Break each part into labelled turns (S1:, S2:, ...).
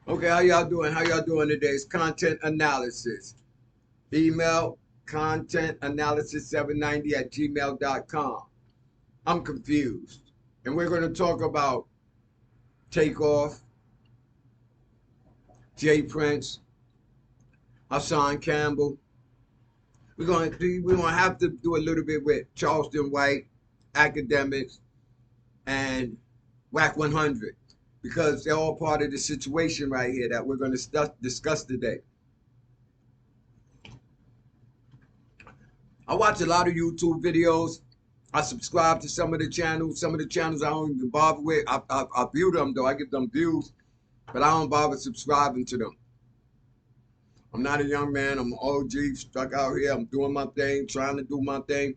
S1: Okay, how y'all doing? How y'all doing today? It's content analysis. Email contentanalysis790 at gmail.com. I'm confused. And we're going to talk about Takeoff, Jay Prince, Hassan Cambell. We're going to have to do a little bit with Charleston White, Akademiks, and Wack 100 because they're all part of the situation right here that we're going to discuss today. I watch a lot of YouTube videos. I subscribe to some of the channels. Some of the channels I don't even bother with. I view them though. I give them views, but I don't bother subscribing to them. I'm not a young man. I'm an OG stuck out here. I'm doing my thing, trying to do my thing.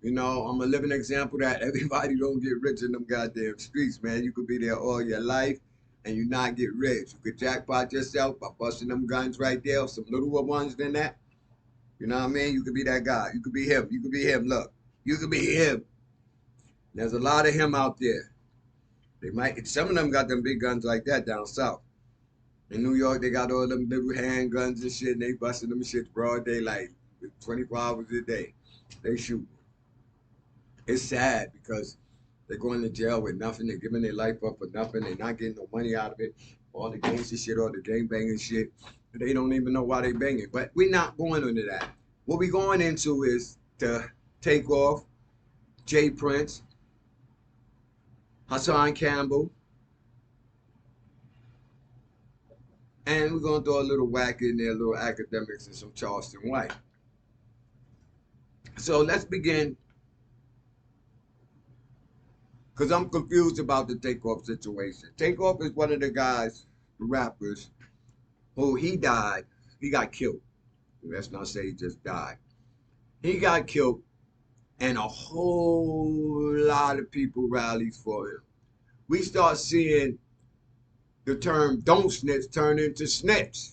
S1: You know, I'm a living example that everybody don't get rich in them goddamn streets, man. You could be there all your life and you not get rich. You could jackpot yourself by busting them guns right there, some littler ones than that. You know what I mean? You could be that guy. You could be him. You could be him. Look, you could be him. There's a lot of him out there. They might. Some of them got them big guns like that down south. In New York, they got all them little handguns and shit, and they busting them shit broad daylight, 24 hours a day. They shoot. It's sad because they're going to jail with nothing. They're giving their life up for nothing. They're not getting no money out of it. All the gangster shit, all the gang banging shit. They don't even know why they banging. But we're not going into that. What we're going into is to take off Jay Prince, Hassan Cambell, and we're going to throw a little Wack in there, a little Akademiks, and some Charleston White. So let's begin, because I'm confused about the Takeoff situation. Takeoff is one of the guys, the rappers, who he died. He got killed. Let's not say he just died. He got killed, and a whole lot of people rallied for him. We start seeing the term "don't snitch" turn into snitch.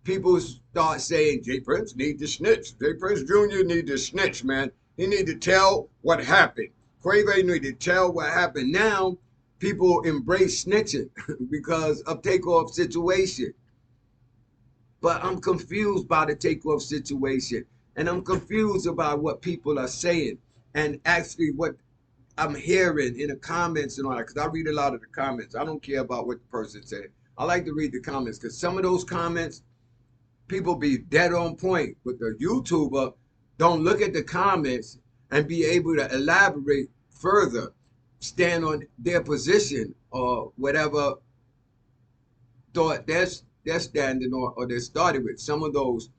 S1: People start saying Jay Prince need to snitch. Jay Prince Jr. need to snitch, man. He need to tell what happened. Quavo need to tell what happened. Now people embrace snitching because of Takeoff situation. But I'm confused by the Takeoff situation. And I'm confused about what people are saying. And actually what I'm hearing in the comments and all that, because I read a lot of the comments. I don't care about what the person said. I like to read the comments because some of those comments, people be dead on point. But the YouTuber don't look at the comments and be able to elaborate further, stand on their position or whatever thought they're standing or they started with. Some of those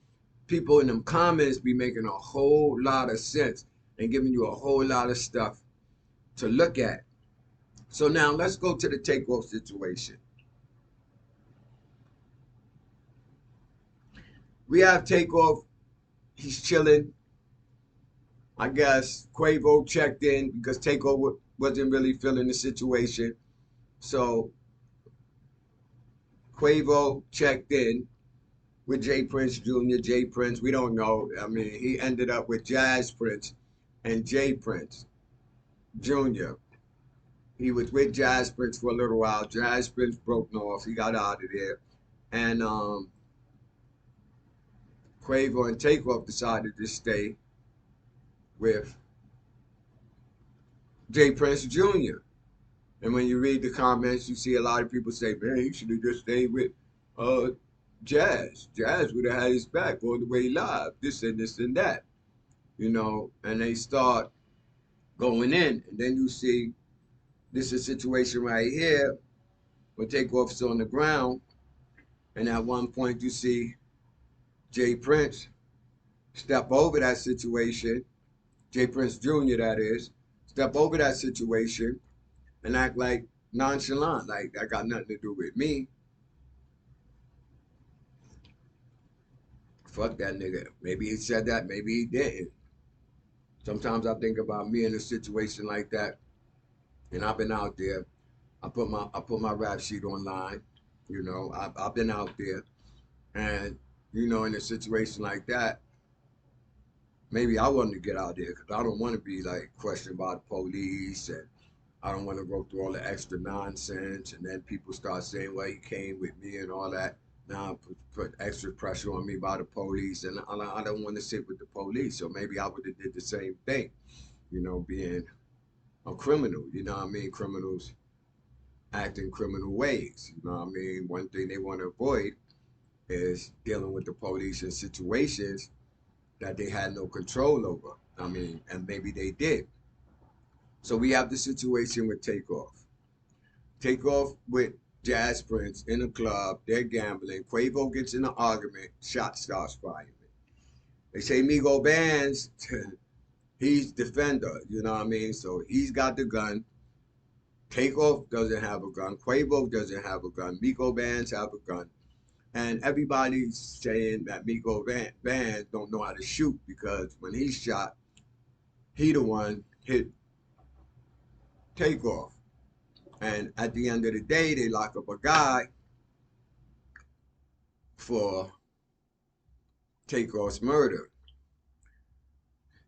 S1: people in them comments be making a whole lot of sense and giving you a whole lot of stuff to look at. So now let's go to the Takeoff situation. We have Takeoff. He's chilling. I guess Quavo checked in because Takeoff wasn't really feeling the situation. So Quavo checked in with Jay Prince Jr., Jay Prince. We don't know. I mean, he ended up with Jazz Prince and Jay Prince Jr. He was with Jazz Prince for a little while. Jazz Prince broke off. He got out of there. And Quavo and Takeoff decided to stay with Jay Prince Jr. And when you read the comments, you see a lot of people say, man, he should have just stayed with uh, Jazz. Jazz would have had his back all the way live, this and that, you know, and they start going in. And then you see this is a situation right here where Takeoff's on the ground. And at one point you see Jay Prince step over that situation, Jay Prince Jr. that is, step over that situation and act like nonchalant, like that got nothing to do with me. Fuck that nigga. Maybe he said that, maybe he didn't. Sometimes I think about me in a situation like that, and I've been out there. I put my rap sheet online. You know, I've been out there, and you know, in a situation like that, maybe I wanted to get out there because I don't want to be like questioned by the police and I don't want to go through all the extra nonsense. And then people start saying, well, he came with me and all that. Now put extra pressure on me by the police. And I don't want to sit with the police. So maybe I would have did the same thing, you know, being a criminal. You know what I mean? Criminals act in criminal ways. You know what I mean? One thing they want to avoid is dealing with the police in situations that they had no control over. I mean, and maybe they did. So we have the situation with Takeoff. Takeoff with Jazz Prince in a club, they're gambling. Quavo gets in an argument, shot starts firing. They say Migo Bands, he's defender, you know what I mean? So he's got the gun. Takeoff doesn't have a gun. Quavo doesn't have a gun. Migo Bands have a gun. And everybody's saying that Migo Bands don't know how to shoot because when he shot, he the one hit Takeoff. And at the end of the day, they lock up a guy for Takeoff's murder.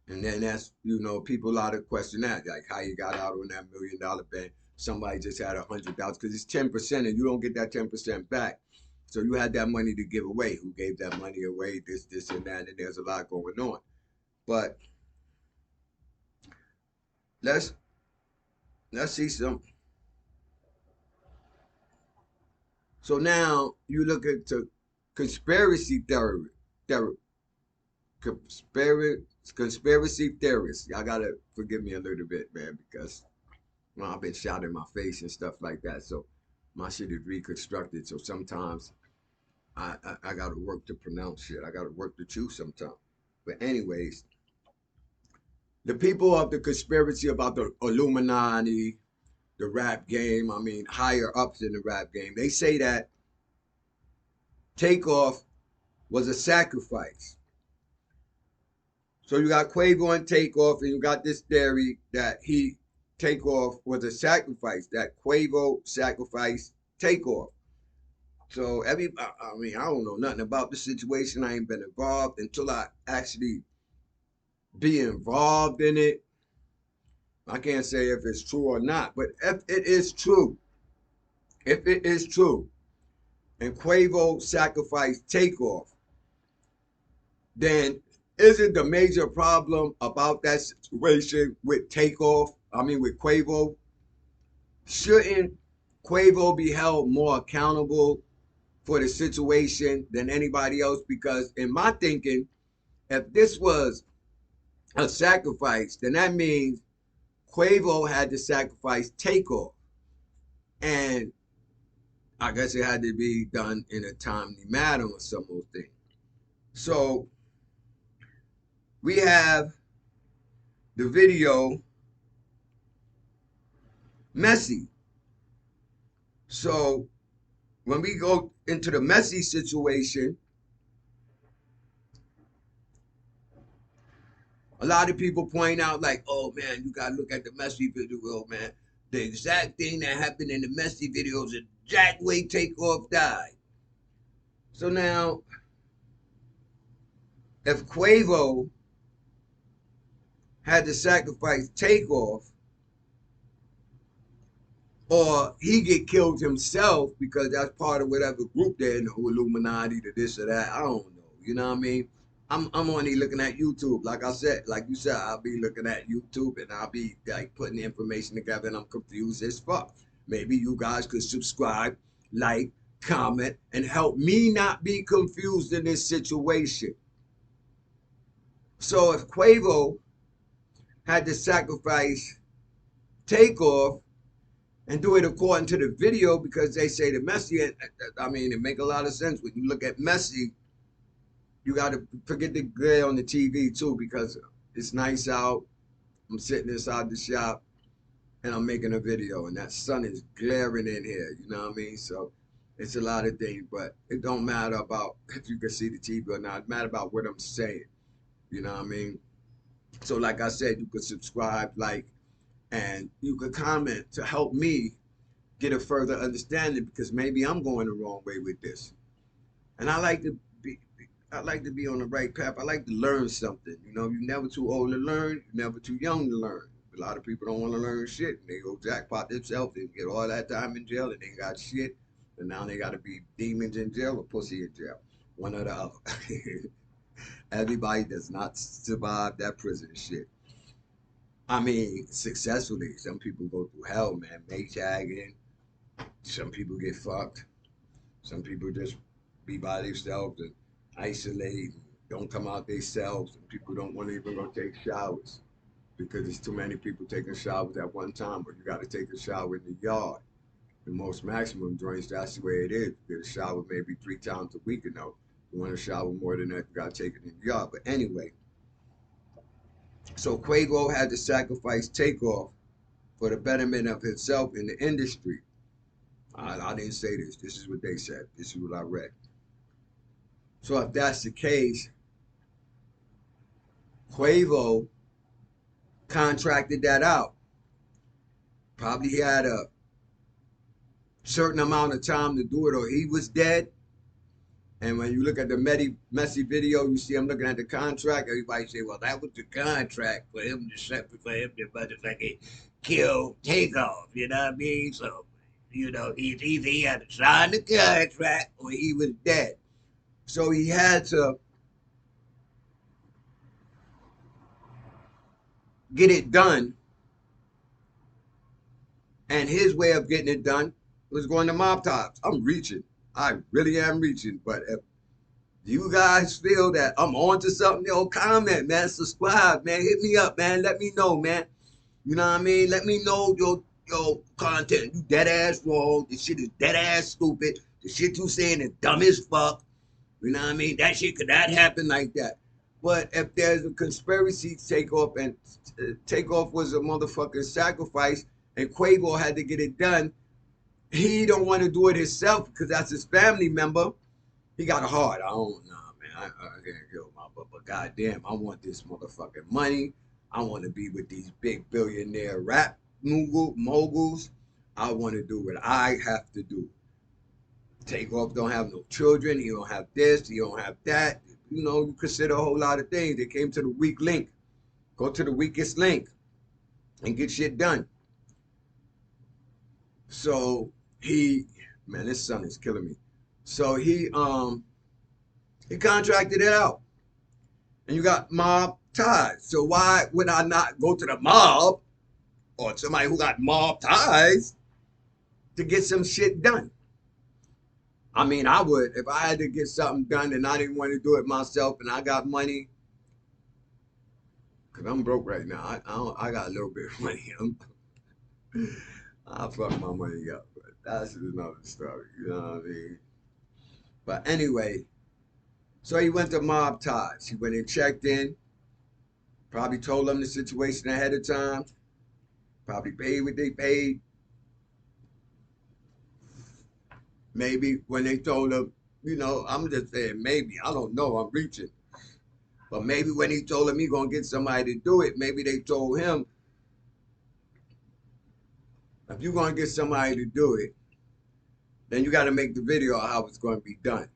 S1: And then that's, you know, people a lot of question that, like how you got out on that $1 million bet. Somebody just had $100,000 because it's 10% and you don't get that 10% back. So you had that money to give away. Who gave that money away? This, and that. And there's a lot going on. But let's see some. So now you look at the conspiracy conspiracy theorists. Y'all gotta forgive me a little bit, man, because well, I've been shot in my face and stuff like that. So my shit is reconstructed. So sometimes I gotta work to pronounce shit. I gotta work to chew sometimes. But anyways, the people of the conspiracy about the Illuminati, the rap game, I mean higher ups in the rap game, they say that Takeoff was a sacrifice. So you got Quavo and Takeoff, and you got this theory that Takeoff was a sacrifice, that Quavo sacrificed Takeoff. So I mean, I don't know nothing about the situation. I ain't been involved until I actually be involved in it. I can't say if it's true or not, but if it is true, and Quavo sacrificed Takeoff, then isn't the major problem about that situation with Takeoff? I mean, with Quavo, shouldn't Quavo be held more accountable for the situation than anybody else? Because in my thinking, if this was a sacrifice, then that means Quavo had to sacrifice Takeoff. And I guess it had to be done in a timely manner or some old thing. So we have the video messy. So when we go into the messy situation, a lot of people point out like, oh man, you gotta look at the messy video, man. The exact thing that happened in the messy video is the exact way Takeoff died. So now, if Quavo had to sacrifice Takeoff, or he get killed himself because that's part of whatever group they're in, the Illuminati, to this or that. I don't know. You know what I mean? I'm only looking at YouTube. Like I said, like you said, I'll be looking at YouTube and I'll be like putting the information together and I'm confused as fuck. Maybe you guys could subscribe, like, comment, and help me not be confused in this situation. So if Quavo had to sacrifice Takeoff, and do it according to the video, because they say the Messi, I mean, it make a lot of sense. When you look at Messi, you got to forget the glare on the TV too, because it's nice out. I'm sitting inside the shop and I'm making a video and that sun is glaring in here, you know what I mean? So it's a lot of things, but it don't matter about if you can see the TV or not. It matters about what I'm saying, you know what I mean? So like I said, you could subscribe, like, and you could comment to help me get a further understanding, because maybe I'm going the wrong way with this. And I like to be on the right path. I like to learn something. You know, you're never too old to learn, you're never too young to learn. A lot of people don't want to learn shit. And they go jackpot themselves and get all that time in jail and they got shit. And now they got to be demons in jail or pussy in jail. One or the other. Everybody does not survive that prison shit. I mean, successfully. Some people go through hell, man. Maytagging. Some people get fucked. Some people just be by themselves and isolate and don't come out themselves. And people don't want to even go take showers because there's too many people taking showers at one time. But you got to take a shower in the yard. The most maximum joints, that's the way it is. You get a shower maybe 3 times a week, you know. You want to shower more than that, you got to take it in the yard. But anyway, so Quavo had to sacrifice Takeoff for the betterment of himself in the industry. I didn't say this. This is what they said. This is what I read. So if that's the case, Quavo contracted that out. Probably had a certain amount of time to do it or he was dead. And when you look at the messy video, you see him looking at the contract. Everybody say, well, that was the contract for him to motherfucking kill Takeoff. You know what I mean? So, you know, either he had to sign the contract or he was dead. So he had to get it done. And his way of getting it done was going to mob tops. I'm reaching. I really am reaching. But if you guys feel that I'm on to something, yo, comment, man. Subscribe, man. Hit me up, man. Let me know, man. You know what I mean? Let me know your content. You dead ass wrong. This shit is dead ass stupid. The shit you saying is dumb as fuck. You know what I mean? That shit could not happen like that. But if there's a conspiracy Takeoff and Takeoff was a motherfucking sacrifice and Quavo had to get it done, he don't want to do it himself because that's his family member. He got a heart. I don't know, man. I can't kill my but goddamn, I want this motherfucking money. I want to be with these big billionaire rap moguls. I want to do what I have to do. Takeoff don't have no children. He don't have this. He don't have that. You know, you consider a whole lot of things. They came to the weak link. Go to the weakest link and get shit done. So man, this son is killing me. So he contracted it out. And you got mob ties. So why would I not go to the mob or somebody who got mob ties to get some shit done? I mean, I would. If I had to get something done and I didn't want to do it myself and I got money, because I'm broke right now. I got a little bit of money. I'll fuck my money up. But that's another story. You know what I mean? But anyway, so he went to mob ties. He went and checked in. Probably told them the situation ahead of time. Probably paid what they paid. Maybe when they told him, you know, I'm just saying maybe. I don't know. I'm reaching. But maybe when he told him he going to get somebody to do it, maybe they told him, if you're going to get somebody to do it, then you got to make the video of how it's going to be done.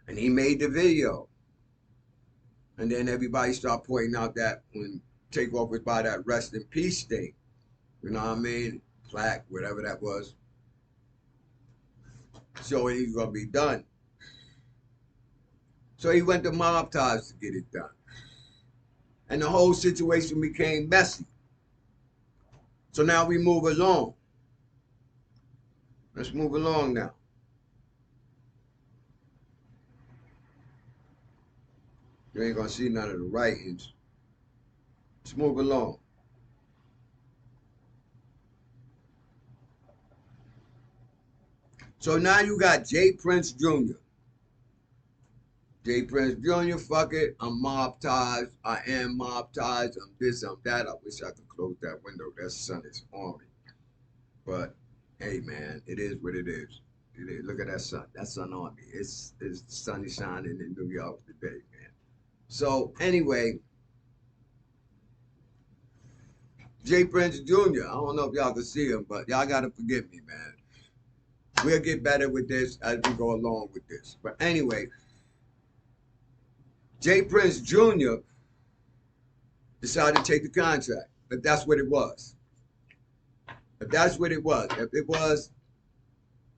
S1: And he made the video. And then everybody started pointing out that when Takeoff was by that rest in peace thing, you know what I mean? Plaque, whatever that was. So he's going to be done. So he went to mob ties to get it done. And the whole situation became messy. So now we move along. Let's move along now. You ain't gonna see none of the writings. Let's move along. So now you got J. Prince Jr. J. Prince Jr., fuck it, I'm mob ties. I am mob ties. I'm this, I'm that. I wish I could close that window. That sun is on me. But hey, man, it is what it is. It is. Look at that sun. That sun on me. It's sunny shining in New York today, man. So anyway, J. Prince Jr., I don't know if y'all can see him, but y'all got to forgive me, man. We'll get better with this as we go along with this. But anyway, J. Prince Jr. decided to take the contract. if that's what it was. If that's what it was. If it was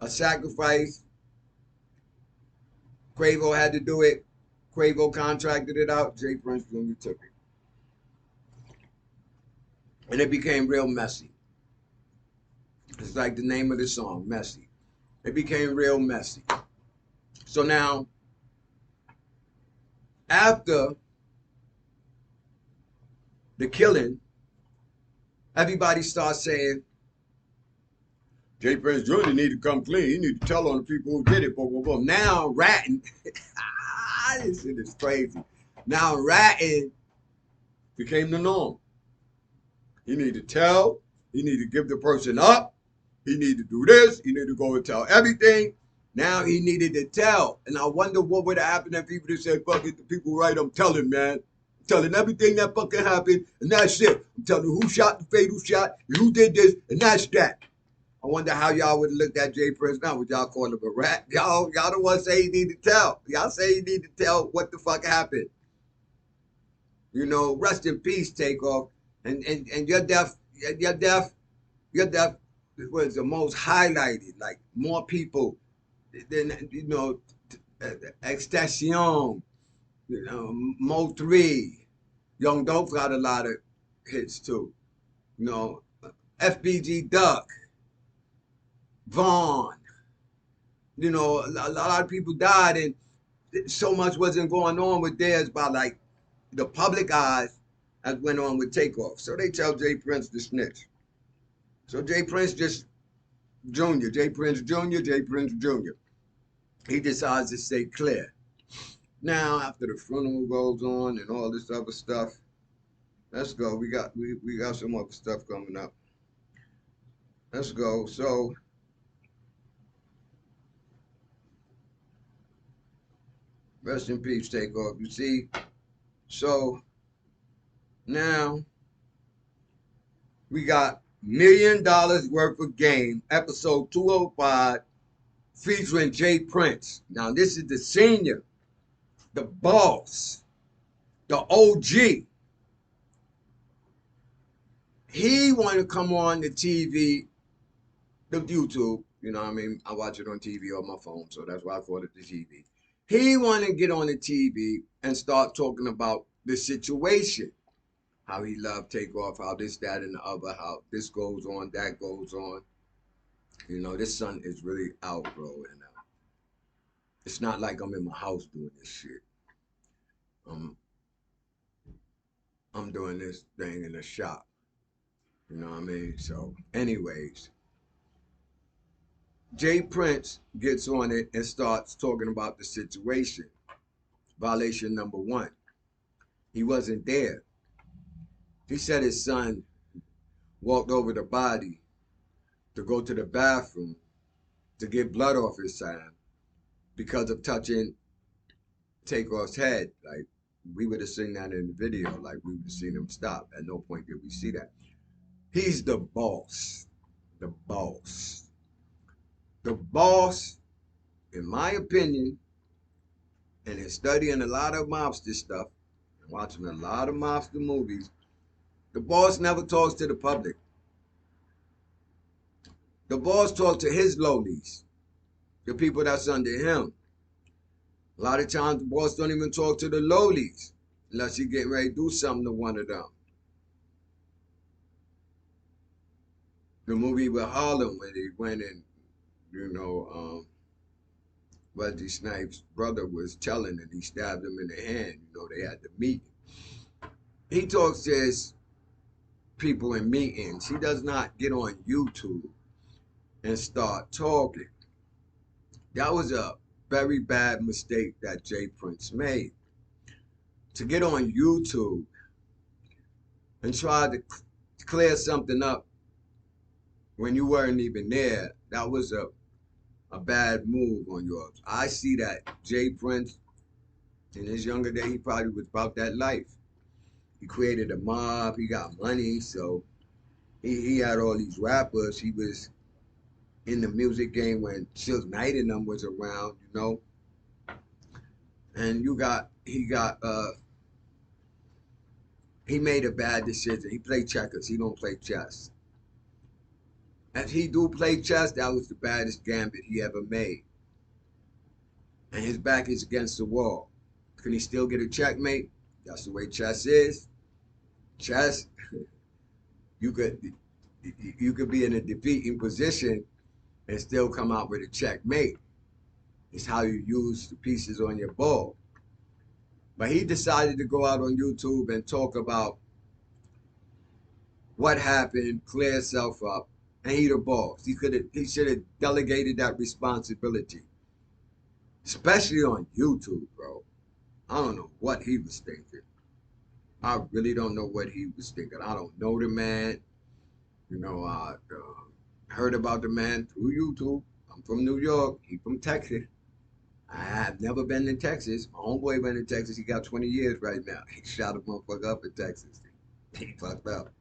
S1: a sacrifice, Quavo had to do it. Quavo contracted it out. J. Prince Jr. took it. And it became real messy. It's like the name of the song, Messy. It became real messy. So now, after the killing, everybody starts saying, J. Prince Jr. need to come clean. He need to tell on the people who did it. Boom, boom, boom. Now ratting, this shit is crazy. Now ratting became the norm. He need to tell. He need to give the person up. He need to do this. He need to go and tell everything. Now he needed to tell. And I wonder what would have happened if people just said, fuck it, the people right, I'm telling, man. I'm telling everything that fucking happened, and that's it. I'm telling who shot the fatal shot, and who did this, and that's that. I wonder how y'all would have looked at J. Prince now. Would y'all call him a rat? Y'all the ones say you need to tell. Y'all say you need to tell what the fuck happened. You know, rest in peace, Takeoff. And your death was the most highlighted. Like more people than, you know, Extension, you know, Mo 3. Young Dope got a lot of hits too. You know, FBG Duck, Vaughn. You know, a lot of people died, and so much wasn't going on with theirs by like the public eyes as went on with Takeoff. So they tell J. Prince to snitch. So J. Prince J. Prince Jr. He decides to stay clear. Now, after the funeral goes on and all this other stuff, let's go. We got some other stuff coming up. Let's go. So rest in peace, Takeoff. You see, so now we got $1 million worth of game, episode 205, featuring J. Prince. Now this is the senior, the boss, the OG. He wanted to come on the TV, the YouTube, you know what I mean? I watch it on TV on my phone, so that's why I call it the TV. He wanted to get on the TV and start talking about the situation. How he loved Takeoff, how this, that, and the other, how this goes on, that goes on. You know, this son is really out, bro. And it's not like I'm in my house doing this shit. I'm doing this thing in the shop. You know what I mean? So, anyways, J. Prince gets on it and starts talking about the situation. Violation number 1. He wasn't there. He said his son walked over the body to go to the bathroom to get blood off his hand because of touching Takeoff's head. Like, we would have seen that in the video. Like, we would have seen him stop. At no point did we see that. He's the boss. The boss. The boss, in my opinion, and in studying a lot of mobster stuff, and watching a lot of mobster movies, the boss never talks to the public. The boss talks to his lowlies, the people that's under him. A lot of times the boss don't even talk to the lowlies unless he getting ready to do something to one of them. The movie with Harlem, when he went and, you know, Wesley Snipes' brother was telling and he stabbed him in the hand. You know, they had to meet. He talks to his people in meetings. He does not get on YouTube and start talking. That was a very bad mistake that J. Prince made. To get on YouTube and try to clear something up when you weren't even there, that was a bad move on yours. I see that J. Prince, in his younger day, he probably was about that life. He created a mob, he got money, so he had all these rappers. He was in the music game when Suge Knight and them was around, you know. And he got he made a bad decision. He played checkers. He don't play chess. If he do play chess, that was the baddest gambit he ever made. And his back is against the wall. Can he still get a checkmate? That's the way chess is. Chess, you could be in a defeating position and still come out with a checkmate. It's how you use the pieces on your board. But he decided to go out on YouTube and talk about what happened, clear himself up, and he the boss. He should have delegated that responsibility, especially on YouTube, bro. I don't know what he was thinking. I really don't know what he was thinking. I don't know the man. You know, I heard about the man through YouTube. I'm from New York. He from Texas. I have never been in Texas. My homeboy went in Texas. He got 20 years right now. He shot a motherfucker up in Texas. He fucked up.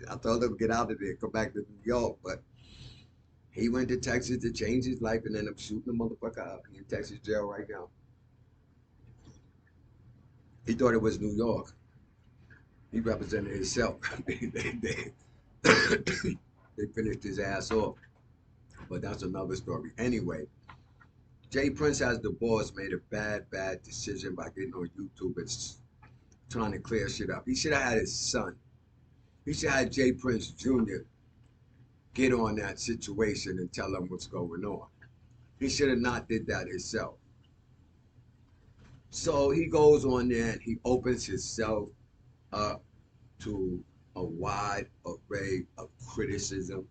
S1: I told him to get out of there, come back to New York, but he went to Texas to change his life and ended up shooting the motherfucker up. He in Texas jail right now. He thought it was New York. He represented himself. They finished his ass off. But that's another story. Anyway, Jay Prince as the boss made a bad decision by getting on YouTube and trying to clear shit up. He should have had his son. He should have had Jay Prince Jr. get on that situation and tell him what's going on. He should have not did that himself. So he goes on there and he opens himself up to a wide array of criticism,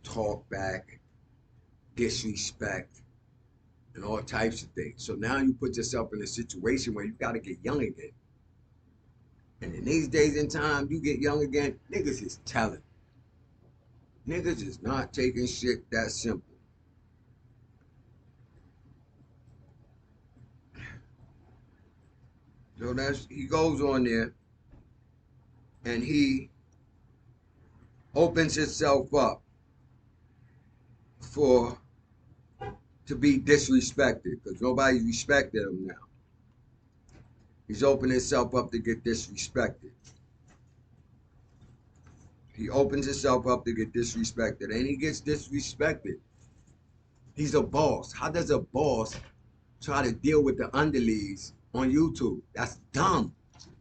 S1: talk back, disrespect, and all types of things. So now you put yourself in a situation where you got to get young again. And in these days and time, you get young again, niggas is telling. Niggas is not taking shit that simple. So he goes on there and he opens himself up to be disrespected because nobody's respecting him now. He's opening himself up to get disrespected. He opens himself up to get disrespected and he gets disrespected. He's a boss. How does a boss try to deal with the underlings on YouTube? That's dumb.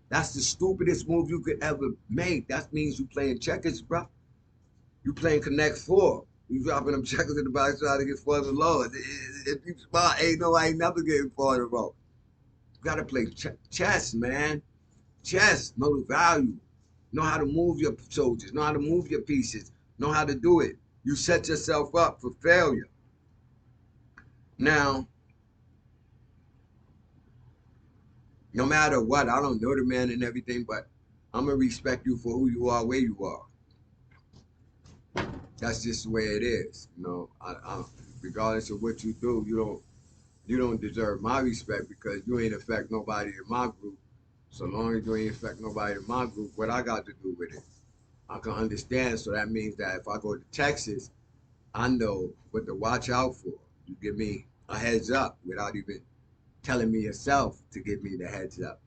S1: That's the stupidest move you could ever make. That means you playing checkers, bro. You playing Connect Four. You dropping them checkers in the box trying to get four in a row. If you smart, I ain't never getting four in a row. You gotta play chess, man. Chess. Know the value. Know how to move your soldiers. Know how to move your pieces. Know how to do it. You set yourself up for failure. Now, no matter what, I don't know the man and everything, but I'm going to respect you for who you are, where you are. That's just the way it is. You know, regardless of what you do, you don't deserve my respect because you ain't affect nobody in my group. So long as you ain't affect nobody in my group, what I got to do with it? I can understand. So that means that if I go to Texas, I know what to watch out for. You give me a heads up without even telling me yourself to give me the heads up.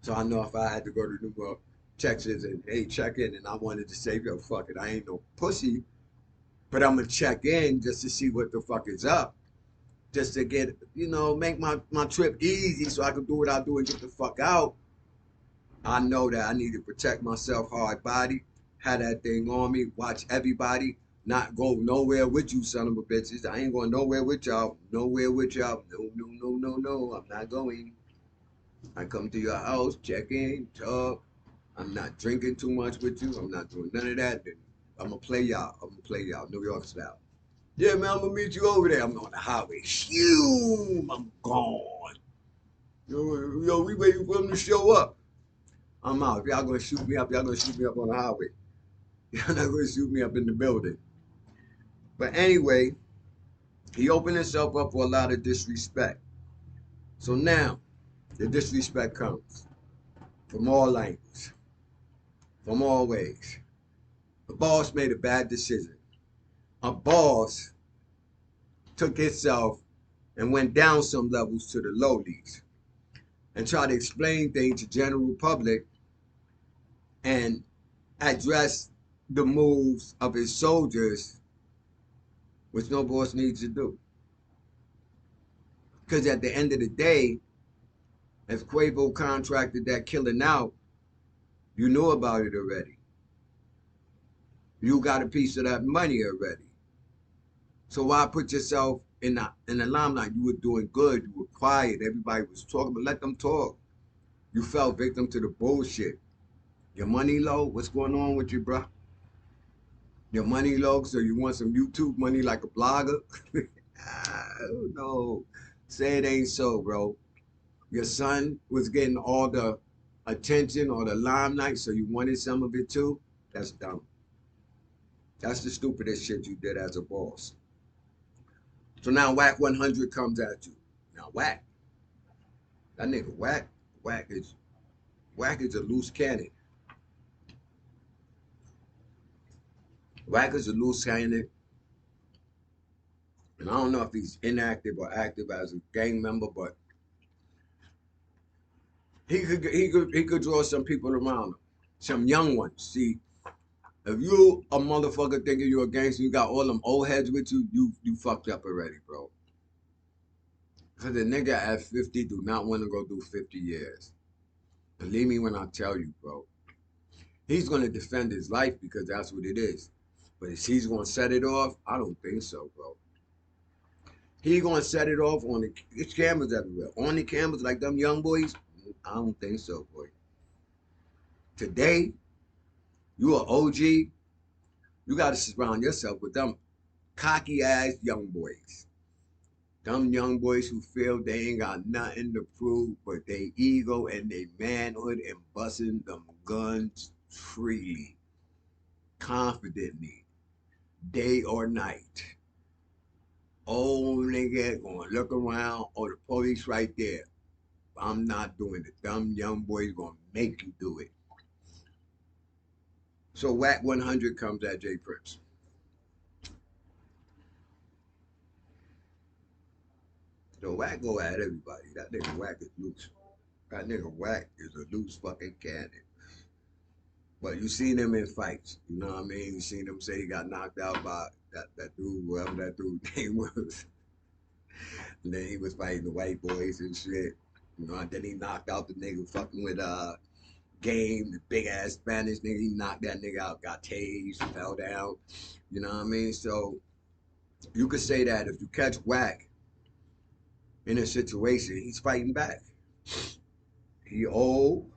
S1: So I know if I had to go to New York, Texas, and hey, check in, and I wanted to say, yo, fuck it, I ain't no pussy, but I'm gonna check in just to see what the fuck is up, just to get, make my trip easy so I can do what I do and get the fuck out. I know that I need to protect myself, hard body, have that thing on me, watch everybody, not go nowhere with you, son of a bitches. I ain't going nowhere with y'all. Nowhere with y'all. No. I'm not going. I come to your house, check in, talk. I'm not drinking too much with you. I'm not doing none of that. I'm going to play y'all. New York style. Yeah, man, I'm going to meet you over there. I'm on the highway. Shoo, I'm gone. Yo, we waiting for him to show up. I'm out. If y'all going to shoot me up, y'all going to shoot me up on the highway. Y'all not going to shoot me up in the building. But anyway, he opened himself up for a lot of disrespect. So now, the disrespect comes from all angles, from all ways. The boss made a bad decision. A boss took itself and went down some levels to the lowlies and tried to explain things to general public and address the moves of his soldiers, which no boss needs to do. Because at the end of the day, if Quavo contracted that killing out, you knew about it already. You got a piece of that money already. So why put yourself in the limelight? You were doing good. You were quiet. Everybody was talking, but let them talk. You fell victim to the bullshit. Your money low? What's going on with you, bro? Your money low, so you want some YouTube money like a blogger? I don't know. Say it ain't so, bro. Your son was getting all the attention or the limelight, so you wanted some of it too? That's dumb. That's the stupidest shit you did as a boss. So now Wack 100 comes at you. Now Wack, that nigga Wack is a loose cannon. Wack is a loose cannon, and I don't know if he's inactive or active as a gang member, but he could draw some people around him, some young ones. See, if you a motherfucker thinking you a gangster, you got all them old heads with you, you fucked up already, bro. Cause a nigga at 50 do not want to go do 50 years. Believe me when I tell you, bro. He's gonna defend his life because that's what it is. But if he's gonna set it off, I don't think so, bro. He gonna set it off on the cameras everywhere. On the cameras like them young boys, I don't think so, boy. Today, you are OG. You gotta surround yourself with them cocky ass young boys. Them young boys who feel they ain't got nothing to prove but they ego and they manhood and busting them guns freely, confidently, day or night. Old nigga gonna look around, or the police right there. I'm not doing it. Them young boys gonna make you do it. So Wack 100 comes at J Prince. So Wack go at everybody. That nigga Wack is loose. That nigga Wack is a loose fucking cannon. But you seen him in fights. You know what I mean? You seen him say he got knocked out by that dude, whoever that dude name was. And then he was fighting the white boys and shit. You know, and then he knocked out the nigga fucking with Game, the big ass Spanish nigga. He knocked that nigga out, got tased, fell down. You know what I mean? So you could say that if you catch Wack in a situation, he's fighting back. He old,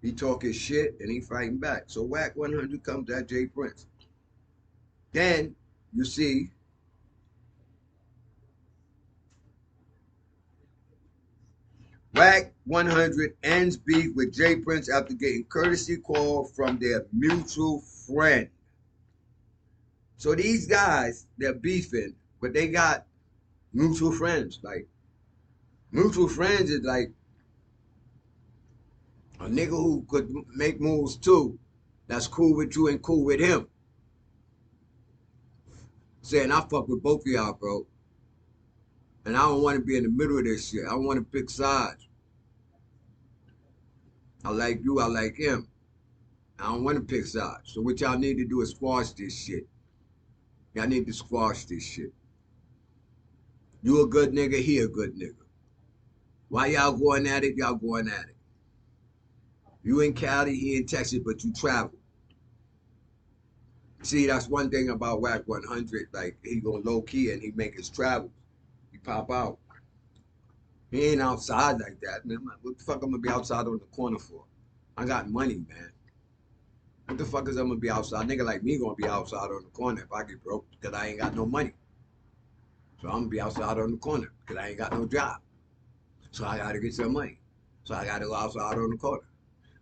S1: he talking shit, and he fighting back. So Wack 100 comes at J Prince. Then you see Wack 100 ends beef with J Prince after getting courtesy call from their mutual friend. So these guys, they're beefing, but they got mutual friends. Like, mutual friends is like a nigga who could make moves too, that's cool with you and cool with him. Saying, I fuck with both of y'all, bro. And I don't want to be in the middle of this shit. I want to pick sides. I like you, I like him. I don't want to pick sides. So what y'all need to do is squash this shit. Y'all need to squash this shit. You a good nigga, he a good nigga. Why y'all going at it? Y'all going at it. You in Cali, he in Texas, but you travel. See, that's one thing about Wack 100. Like, he go low key and he make his travels. He pop out. He ain't outside like that, man. What the fuck I'm gonna be outside on the corner for? I got money, man. What the fuck is I'm gonna be outside? Nigga like me gonna be outside on the corner if I get broke because I ain't got no money. So I'm gonna be outside on the corner because I ain't got no job. So I gotta get some money. So I gotta go outside on the corner.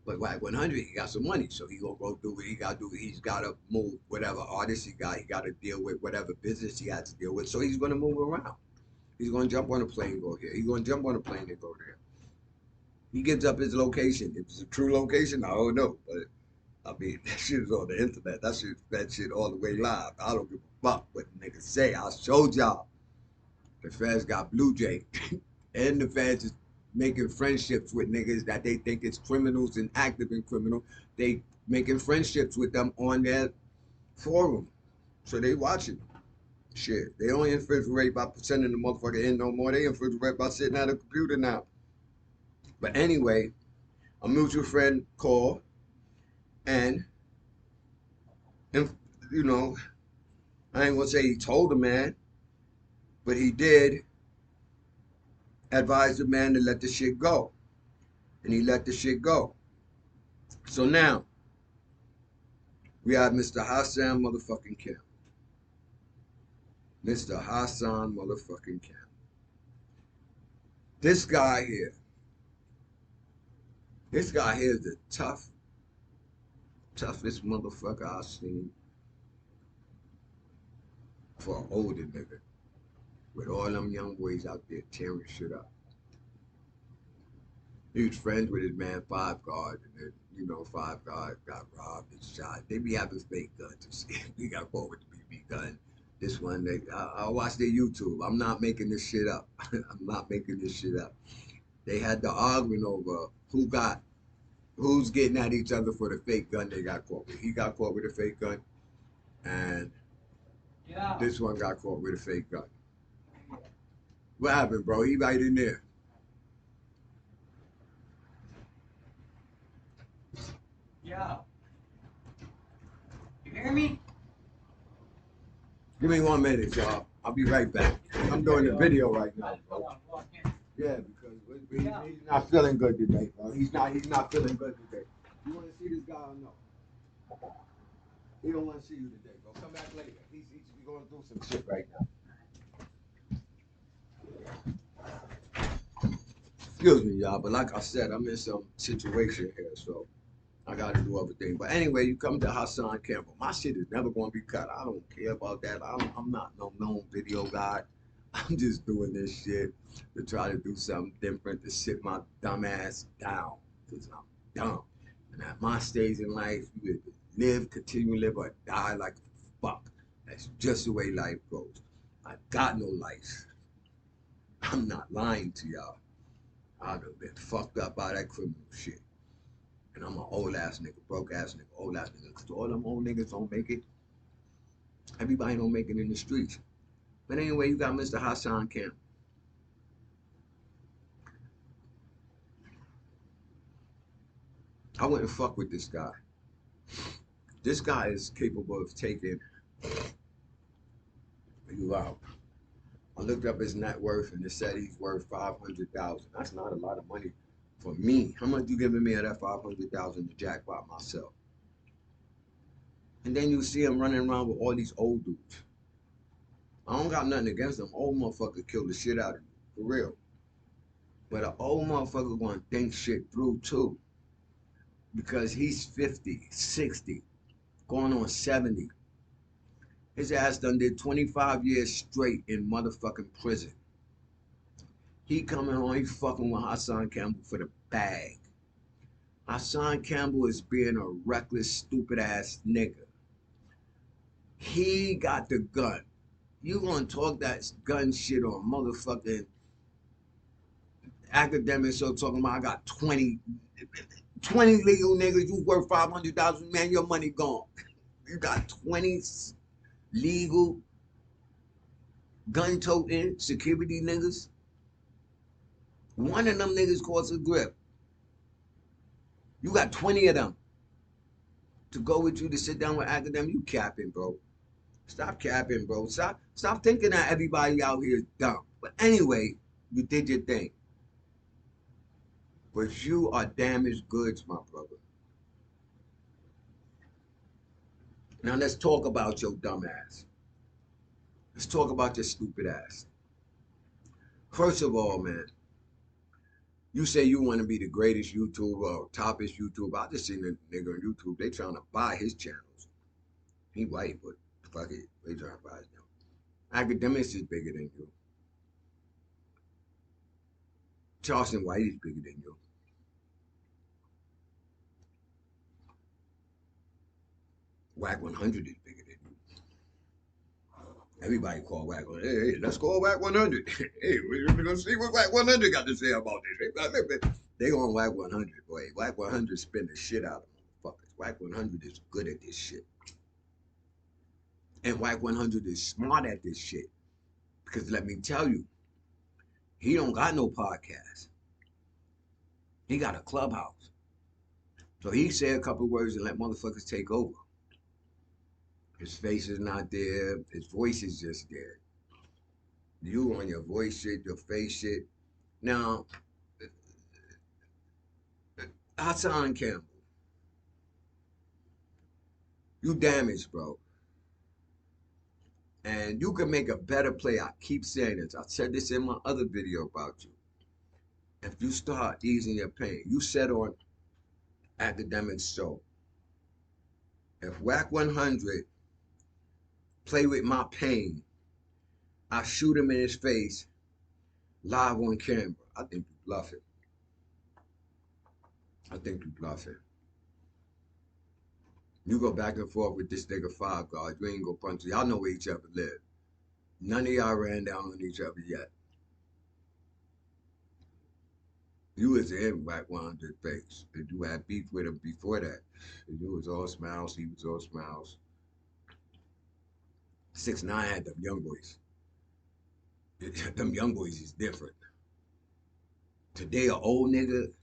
S1: But Wack 100, he got some money, so he gonna go do what he gotta do. He's gotta move whatever artist he gotta deal with whatever business he has to deal with. So he's gonna move around. He's gonna jump on a plane, go here. He's gonna jump on a plane and go there. He gives up his location. If it's a true location, I don't know. But I mean, that shit is on the internet. That shit all the way live. I don't give a fuck what the niggas say. I showed y'all. The feds got Blue Jay. And the feds making friendships with niggas that they think is criminals and active in criminal. They making friendships with them on their forum. So they watching. Shit. They only infiltrate by sending the motherfucker in no more. They infiltrate by sitting at a computer now. But anyway, a mutual friend called and, and you know, I ain't gonna say he told the man, but he did advise the man to let the shit go. And he let the shit go. So now we have Mr. Hassan motherfucking Cambell. Mr. Hassan motherfucking Cambell. This guy here is the toughest motherfucker I've seen for an older nigga. With all them young boys out there tearing shit up. He was friends with his man Five Guard, and then, you know, Five Guard got robbed and shot. They be having fake guns and shit. We got caught with the BB gun. This one, I watched their YouTube. I'm not making this shit up. I'm not making this shit up. They had the argument over who's getting at each other for the fake gun they got caught with. He got caught with a fake gun, and this one got caught with a fake gun. What happened, bro? He right in there.
S2: Yeah. You hear me?
S1: Give me 1 minute, y'all. I'll be right back. I'm doing a video right now, bro. Yeah, because he's not feeling good today, bro. He's not feeling good today. You want to see this guy or no? He don't want to see you today, bro. Come back later. He's going through some shit right now. Excuse me, y'all, but like I said, I'm in some situation here, so I got to do other things. But anyway, you come to Hassan Cambell. My shit is never going to be cut. I don't care about that. I'm not no known video guy. I'm just doing this shit to try to do something different, to sit my dumb ass down, because I'm dumb. And at my stage in life, you either continue to live, or die like a fuck. That's just the way life goes. I got no life. I'm not lying to y'all. I'd have been fucked up by that criminal shit. And I'm an old ass nigga, broke ass nigga, old ass nigga. Cause all them old niggas don't make it. Everybody don't make it in the streets. But anyway, you got Mr. Hassan Cambell. I wouldn't fuck with this guy. This guy is capable of taking you out. I looked up his net worth and it said he's worth 500,000. That's not a lot of money for me. How much you giving me at that 500,000 to jackpot myself? And then you see him running around with all these old dudes. I don't got nothing against them. Old motherfucker kill the shit out of you, for real. But an old motherfucker gonna think shit through too. Because he's 50, 60, going on 70. His ass done did 25 years straight in motherfucking prison. He coming home, he fucking with Hassan Cambell for the bag. Hassan Cambell is being a reckless, stupid ass nigga. He got the gun. You gonna talk that gun shit on motherfucking Akademiks, so talking about I got 20 legal niggas, you worth 500,000, man, your money gone. You got 20 legal gun toting security niggas. One of them niggas costs a grip. You got 20 of them to go with you to sit down with Akademiks. You capping, bro. Stop capping, bro. Stop thinking that everybody out here is dumb. But anyway, you did your thing. But you are damaged goods, my brother. Now let's talk about your dumb ass. Let's talk about your stupid ass. First of all, man, you say you want to be the greatest YouTuber or toppest YouTuber. I just seen a nigga on YouTube. They trying to buy his channels. He white, but fuck it. They trying to buy his channel. Akademiks is bigger than you. Charleston White is bigger than you. Wack 100 is bigger than you. Everybody call Wack 100. Hey, let's call Wack 100. Hey, we're gonna see what Wack 100 got to say about this. They on Wack 100, boy. Wack 100 spin the shit out of motherfuckers. Wack 100 is good at this shit. And Wack 100 is smart at this shit. Because let me tell you, he don't got no podcast. He got a clubhouse. So he say a couple words and let motherfuckers take over. His face is not there. His voice is just there. You on your voice shit, your face shit. Now, Hassan Cambell, you damaged, bro. And you can make a better play. I keep saying this. I said this in my other video about you. If you start easing your pain, you said on Akademiks show, if Wack 100 play with my pain, I shoot him in his face live on camera. I think you bluffing. I think you bluffing. You go back and forth with this nigga 5 guard. You ain't gonna punch. Y'all know where each other live. None of y'all ran down on each other yet. You was in Wack 100 face. And you had beef with him before that. And you was all smiles. He was all smiles. 6ix9ine had them young boys. Them young boys is different. Today, an old nigga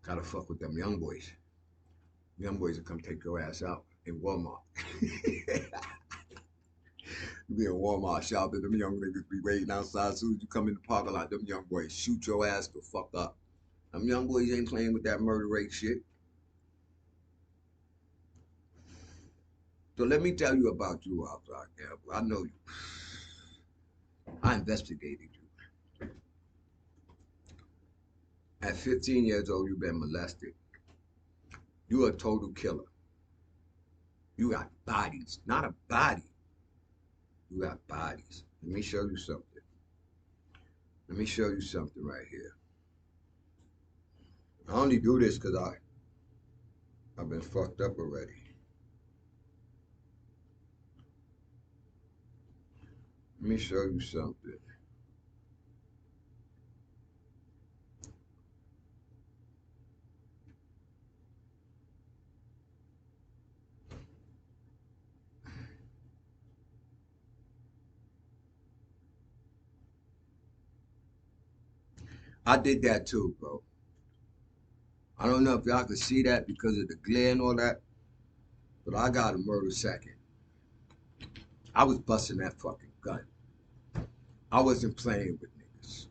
S1: gotta fuck with them young boys. Young boys will come take your ass out in Walmart. You be in Walmart shopping, them young niggas be waiting outside. As soon as you come in the parking lot, them young boys shoot your ass the fuck up. Them young boys ain't playing with that murder rate shit. So let me tell you about you outside, Cambell. I know you. I investigated you. At 15 years old, you've been molested. You a total killer. You got bodies, not a body. You got bodies. Let me show you something. Let me show you something right here. I only do this because I've been fucked up already. Let me show you something. I did that too, bro. I don't know if y'all could see that because of the glare and all that, but I got a murder second. I was busting that fucking gun. I wasn't playing with niggas.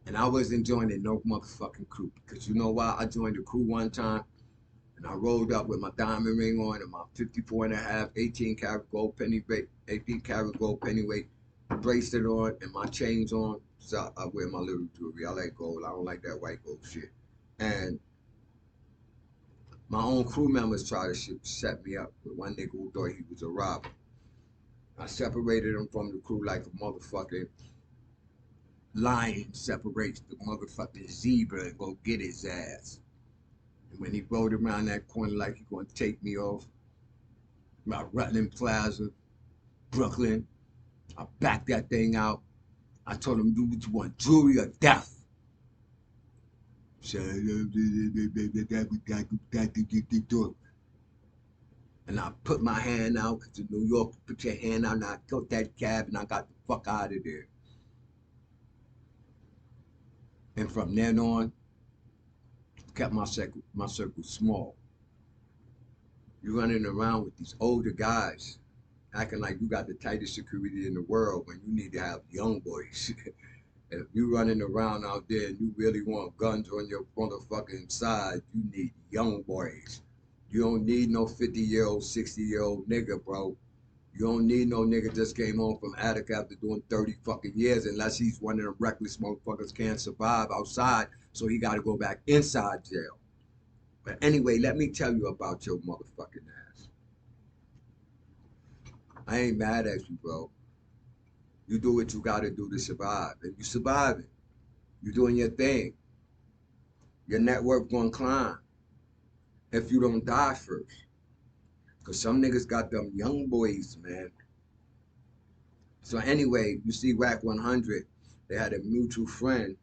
S1: And I wasn't joining no motherfucking crew because you know why? I joined the crew one time and I rolled up with my diamond ring on and my 54 and a half, 18 karat gold pennyweight bracelet on and my chains on. So I wear my little jewelry. I like gold. I don't like that white gold shit. And my own crew members tried to set me up with one nigga who thought he was a robber. I separated him from the crew like a motherfucking lion separates the motherfucking zebra and go get his ass. And when he rode around that corner like he gonna take me off, my Rutland Plaza, Brooklyn, I backed that thing out. I told him, do what you want, jewelry or death. And I put my hand out, because in New York, you put your hand out, and I took that cab, and I got the fuck out of there. And from then on, kept my circle small. You're running around with these older guys, acting like you got the tightest security in the world when you need to have young boys. If you running around out there and you really want guns on your motherfucking side, you need young boys. You don't need no 50-year-old, 60-year-old nigga, bro. You don't need no nigga just came home from Attic after doing 30 fucking years unless he's one of them reckless motherfuckers can't survive outside, so he gotta go back inside jail. But anyway, let me tell you about your motherfucking ass. I ain't mad at you, bro. You do what you gotta do to survive, and you surviving. You doing your thing. Your net worth gonna climb if you don't die first. Cause some niggas got them young boys, man. So anyway, you see Wack 100, they had a mutual friend,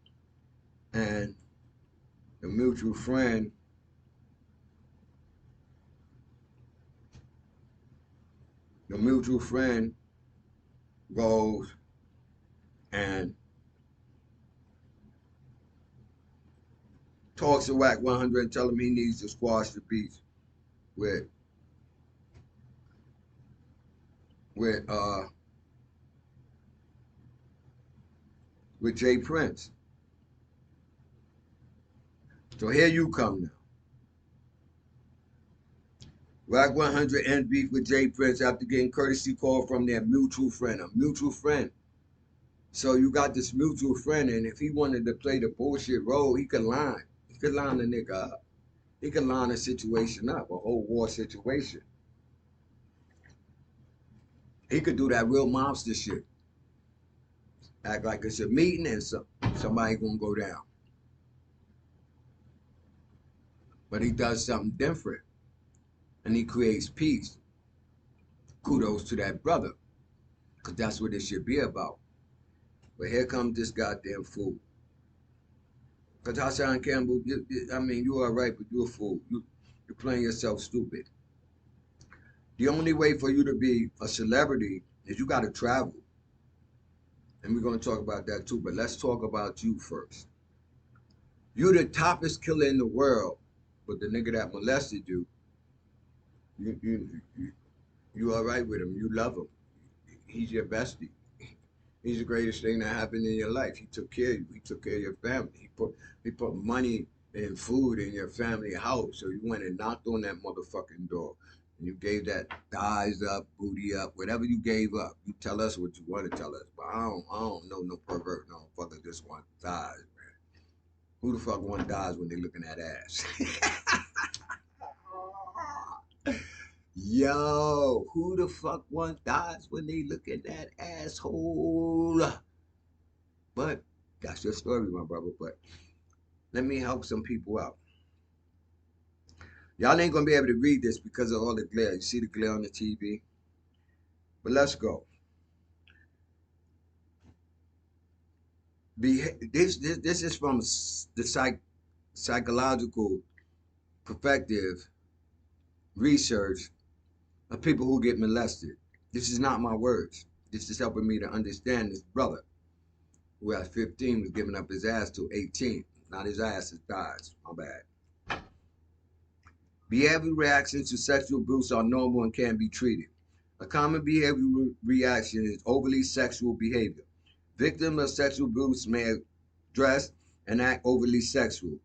S1: and the mutual friend the mutual friend goes and talks to Wack 100 and tell him he needs to squash the beef with with uh with Jay Prince. So here you come now. Wack 100 ends beef with Jay Prince after getting courtesy call from their mutual friend, a mutual friend. So you got this mutual friend, and if he wanted to play the bullshit role, he could line. He could line the nigga up. He could line a situation up, a whole war situation. He could do that real mobster shit. Act like it's a meeting and somebody gonna go down. But he does something different, and he creates peace. Kudos to that brother, because that's what it should be about. But here comes this goddamn fool. Because Hassan Cambell, you are right, but you're a fool. You're playing yourself stupid. The only way for you to be a celebrity is you got to travel. And we're going to talk about that too, but let's talk about you first. You're the toppest killer in the world, but the nigga that molested you, you all right with him. You love him. He's your bestie. He's the greatest thing that happened in your life. He took care of you. He took care of your family. He put money and food in your family house. So you went and knocked on that motherfucking door. And you gave that thighs up, booty up, whatever you gave up. You tell us what you want to tell us. But I don't know no pervert, no fucker just want thighs, man. Who the fuck want thighs when they looking at ass? Yo, who the fuck want thighs when they look at that asshole? But that's your story, my brother. But let me help some people out. Y'all ain't gonna be able to read this because of all the glare. You see the glare on the TV? But let's go. This is from the psychological perspective research of people who get molested. This is not my words. This is helping me to understand this brother who at 15 was giving up his ass to 18. Not his ass, his thighs. My bad. Behavioral reactions to sexual abuse are normal and can be treated. A common behavioral reaction is overly sexual behavior. Victims of sexual abuse may dress and act overly sexual,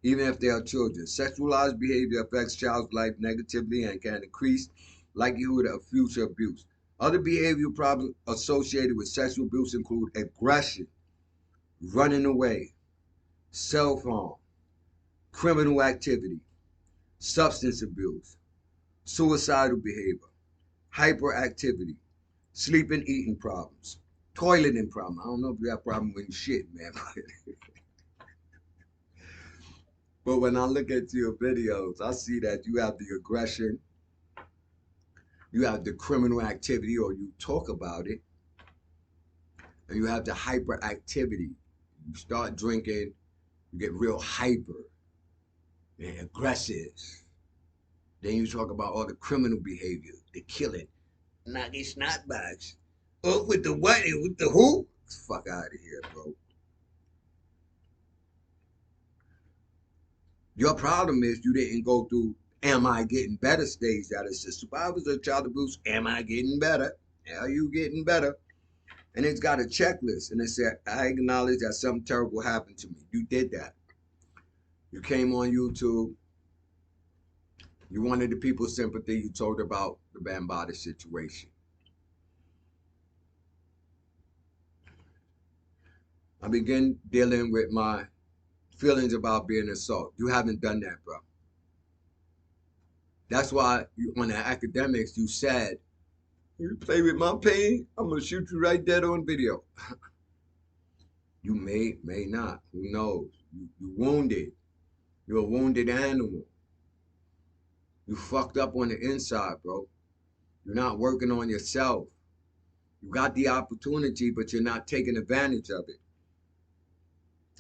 S1: even if they are children. Sexualized behavior affects child's life negatively and can increase likelihood of future abuse. Other behavioral problems associated with sexual abuse include aggression, running away, self-harm, criminal activity, substance abuse, suicidal behavior, hyperactivity, sleep and eating problems, toileting problem. I don't know if you have a problem when you shit, man. But when I look at your videos, I see that you have the aggression, you have the criminal activity, or you talk about it, and you have the hyperactivity. You start drinking, you get real hyper and aggressive. Then you talk about all the criminal behavior, the killing, knocking snotbags. Oh, with the what? With the who? Fuck out of here, bro. Your problem is you didn't go through am I getting better stage that is the survivors of child abuse. Am I getting better? Are you getting better? And it's got a checklist and it said, I acknowledge that something terrible happened to me. You did that. You came on YouTube. You wanted the people's sympathy. You told about the Bambaataa situation. I began dealing with my feelings about being assaulted. You haven't done that, bro. That's why on the Akademiks, you said, you play with my pain, I'm gonna shoot you right dead on video. You may not, who knows? You wounded. You're a wounded animal. You fucked up on the inside, bro. You're not working on yourself. You got the opportunity, but you're not taking advantage of it.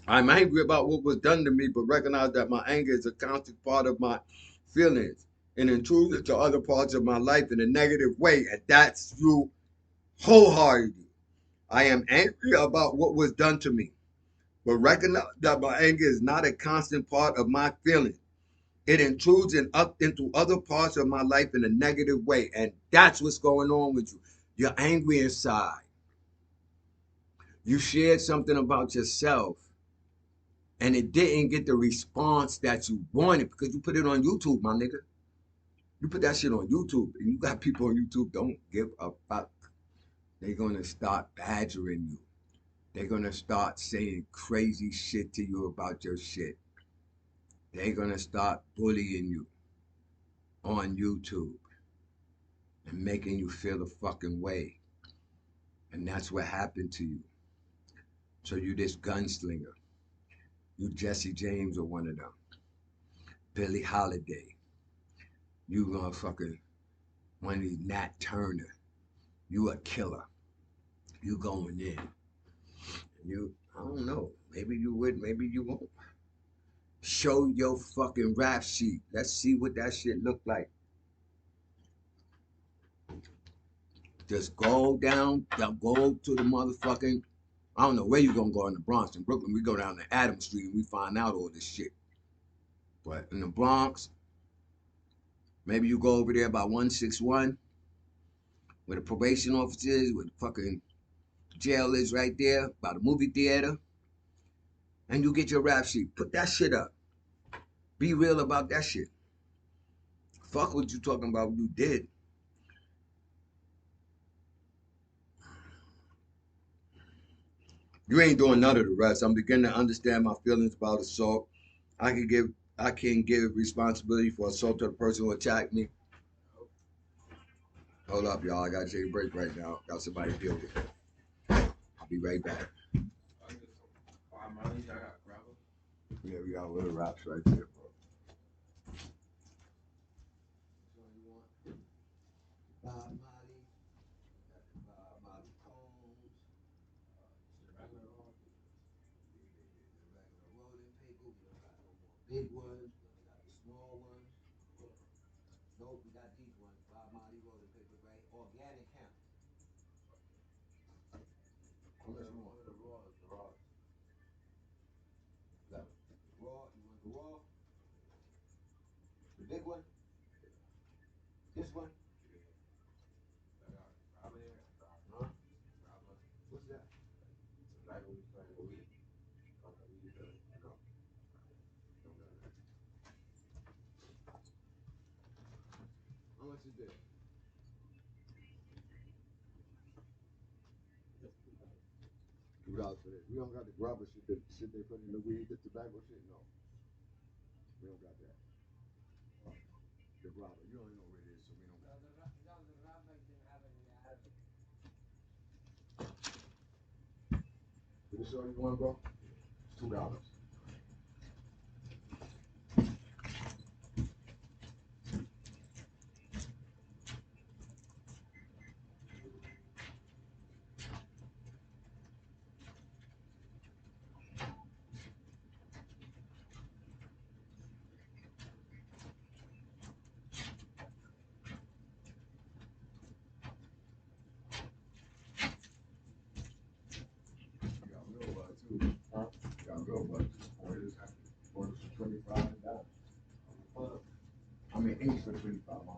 S1: I'm angry about what was done to me, but recognize that my anger is a constant part of my feelings and intrudes into other parts of my life in a negative way. And that's you wholeheartedly. I am angry about what was done to me, but recognize that my anger is not a constant part of my feelings. It intrudes into other parts of my life in a negative way. And that's what's going on with you. You're angry inside. You shared something about yourself and it didn't get the response that you wanted because you put it on YouTube, my nigga. You put that shit on YouTube and you got people on YouTube don't give a fuck. They're gonna start badgering you. They're gonna start saying crazy shit to you about your shit. They're gonna start bullying you on YouTube and making you feel the fucking way. And that's what happened to you. So you this gunslinger. You Jesse James or one of them. Billie Holiday. You motherfucking one of these Nat Turner. You a killer. You going in. You, I don't know. Maybe you would, maybe you won't. Show your fucking rap sheet. Let's see what that shit look like. Just go down, go to the motherfucking, I don't know where you gonna go in the Bronx. In Brooklyn, we go down to Adams Street and we find out all this shit. But in the Bronx, maybe you go over there by 161, where the probation officer is, where the fucking jail is right there, by the movie theater, and you get your rap sheet. Put that shit up. Be real about that shit. Fuck what you talking about you did. You ain't doing none of the rest. I'm beginning to understand my feelings about assault. I can give responsibility for assault to the person who attacked me. Hold up, y'all. I gotta take a break right now. Got somebody to deal with. I'll be right back. Yeah, we got a little raps right there, bro. Big ones, we got the small ones. Nope, we got these ones. Bob Marley rolling paper, right? Organic hemp. How much more? The raw. Got the raw. You want the raw? The big one? This one? Huh? What's that? How much is this? $2 for this. We don't got the grubber shit, the shit they put in the weed, the tobacco shit. No, we don't got that. The grubber, you don't even know where it is, so we don't got it. This all you want, bro? It's $2. I mean, English for 25, my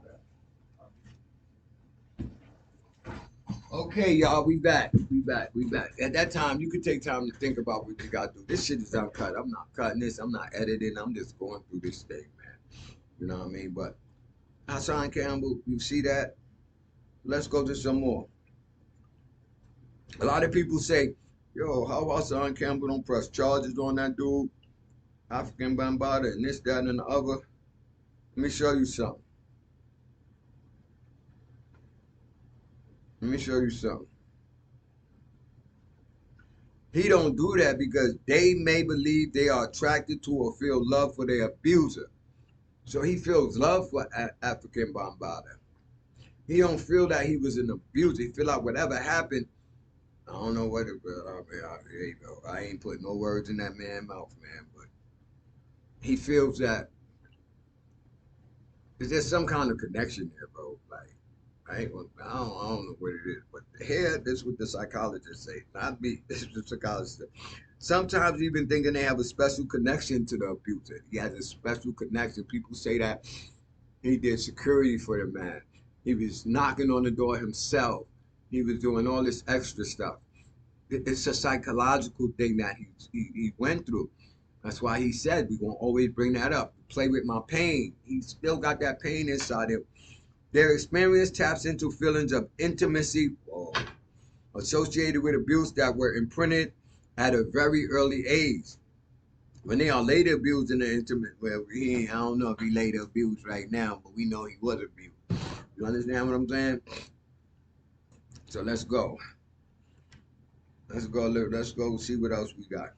S1: bad. Okay, y'all, we back. At that time, you could take time to think about what you got to do. This shit is uncut. I'm not cutting this. I'm not editing. I'm just going through this thing, man. You know what I mean? But Hassan Campbell, you see that? Let's go to some more. A lot of people say, yo, how about Hassan Campbell don't press charges on that dude? African Bambaataa and this, that, and the other. Let me show you something. He don't do that because they may believe they are attracted to or feel love for their abuser. So he feels love for African Bambaataa. He don't feel that he was an abuse. He feel like whatever happened, I don't know what it was. There you go. I ain't putting no words in that man's mouth, man. But he feels that is there some kind of connection there, bro? Like I don't know what it is, but here, this is what the psychologists say, not me. This is the psychologist. Sometimes even thinking they have a special connection to the abuser. He has a special connection. People say that he did security for the man. He was knocking on the door himself. He was doing all this extra stuff. It's a psychological thing that he went through. That's why he said we're gonna always bring that up. Play with my pain. He still got that pain inside him. Their experience taps into feelings of intimacy associated with abuse that were imprinted at a very early age. When they are later abused in the intimate, well, I don't know if he later abused right now, but we know he was abused. You understand what I'm saying? So let's go. Let's go see what else we got.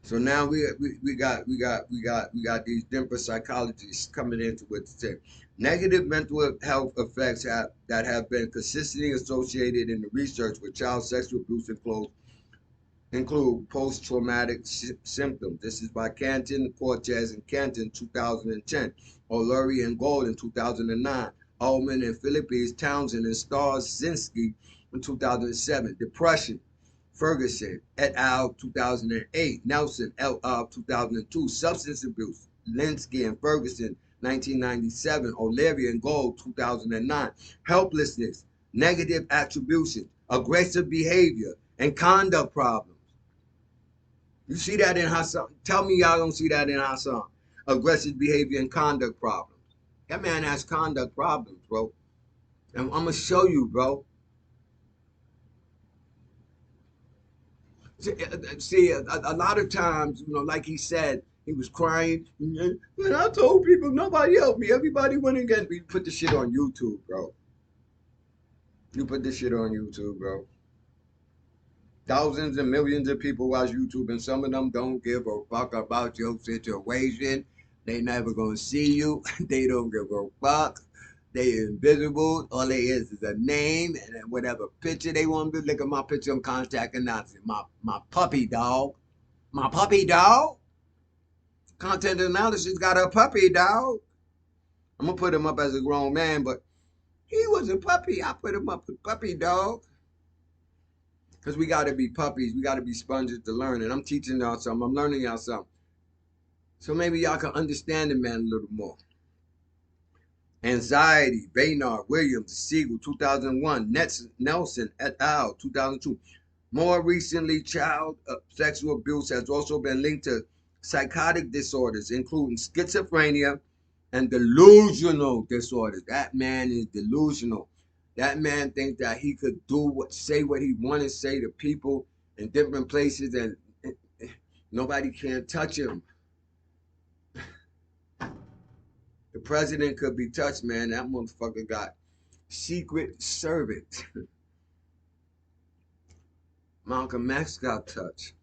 S1: So now we got these different psychologists coming into what to say. Negative mental health effects that have been consistently associated in the research with child sexual abuse include post-traumatic symptoms. This is by Canton, Cortez, and Canton, 2010. O'Leary and Gold in 2009. Ullman and Philippines, Townsend and Starzinski in 2007. Depression. Ferguson et al. 2008. Nelson et al. 2002. Substance abuse. Linsky and Ferguson 1997. O'Leary and Gold 2009. Helplessness. Negative attribution. Aggressive behavior and conduct problems. You see that in Hassan? Tell me y'all don't see that in Hassan. Aggressive behavior and conduct problems. That man has conduct problems, bro. And I'm going to show you, bro. See, a lot of times, like he said, he was crying. And I told people nobody helped me. Everybody went against me. You put the shit on YouTube, bro. You put this shit on YouTube, bro. Thousands and millions of people watch YouTube, and some of them don't give a fuck about your situation. They never gonna see you. They don't give a fuck. They invisible. All they is a name and then whatever picture they want to look at my picture and contact announcement. My puppy dog. My puppy dog. Content analysis got a puppy dog. I'm gonna put him up as a grown man, but he was a puppy. I put him up as puppy dog. Because we got to be puppies. We got to be sponges to learn. And I'm teaching y'all something. I'm learning y'all something. So maybe y'all can understand the man a little more. Anxiety, Baynard, Williams, Siegel, 2001. Nelson et al., 2002. More recently, child sexual abuse has also been linked to psychotic disorders, including schizophrenia and delusional disorders. That man is delusional. That man thinks that he could say what he want to say to people in different places, and nobody can touch him. The president could be touched, man. That motherfucker got secret servants. Malcolm X got touched.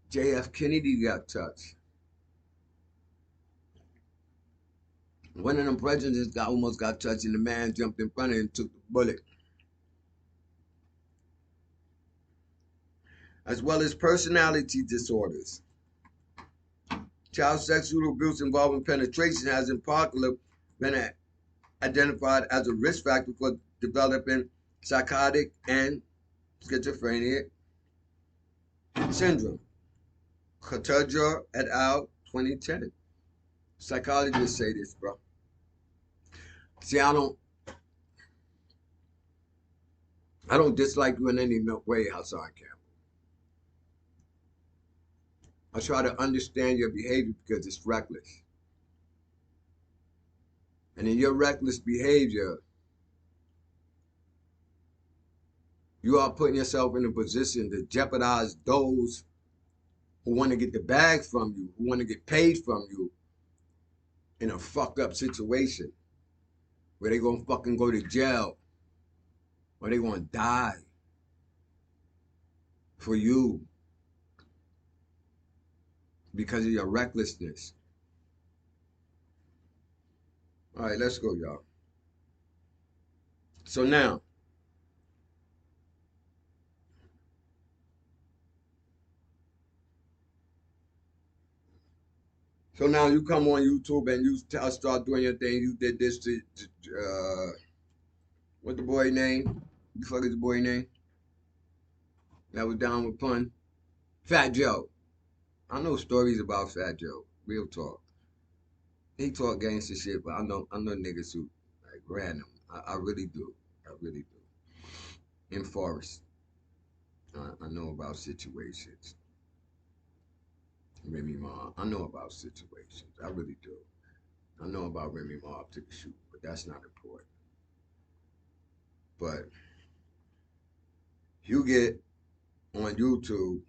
S1: J.F. Kennedy got touched. One of them presidents almost got touched, and the man jumped in front of him and took the bullet. As well as personality disorders. Child sexual abuse involving penetration has in particular been identified as a risk factor for developing psychotic and schizophrenia syndrome. Kataja et al. 2010. Psychologists say this, bro. See, I don't dislike you in any way, Hassan Cambell. I try to understand your behavior because it's reckless. And in your reckless behavior, you are putting yourself in a position to jeopardize those who want to get the bags from you, who want to get paid from you in a fucked up situation where they gonna fucking go to jail or they gonna die for you because of your recklessness. All right, let's go, y'all. So now, you come on YouTube and you start doing your thing. You did this to what the boy name? The fuck is the boy name? That was down with pun. Fat Joe. I know stories about Fat Joe. Real talk. He talk gangster shit, but I know niggas who like random. I really do. I really do. In Forest, I know about situations. Remy Ma, I know about situations. I really do. I know about Remy Ma up to the shoot, but that's not important. But you get on YouTube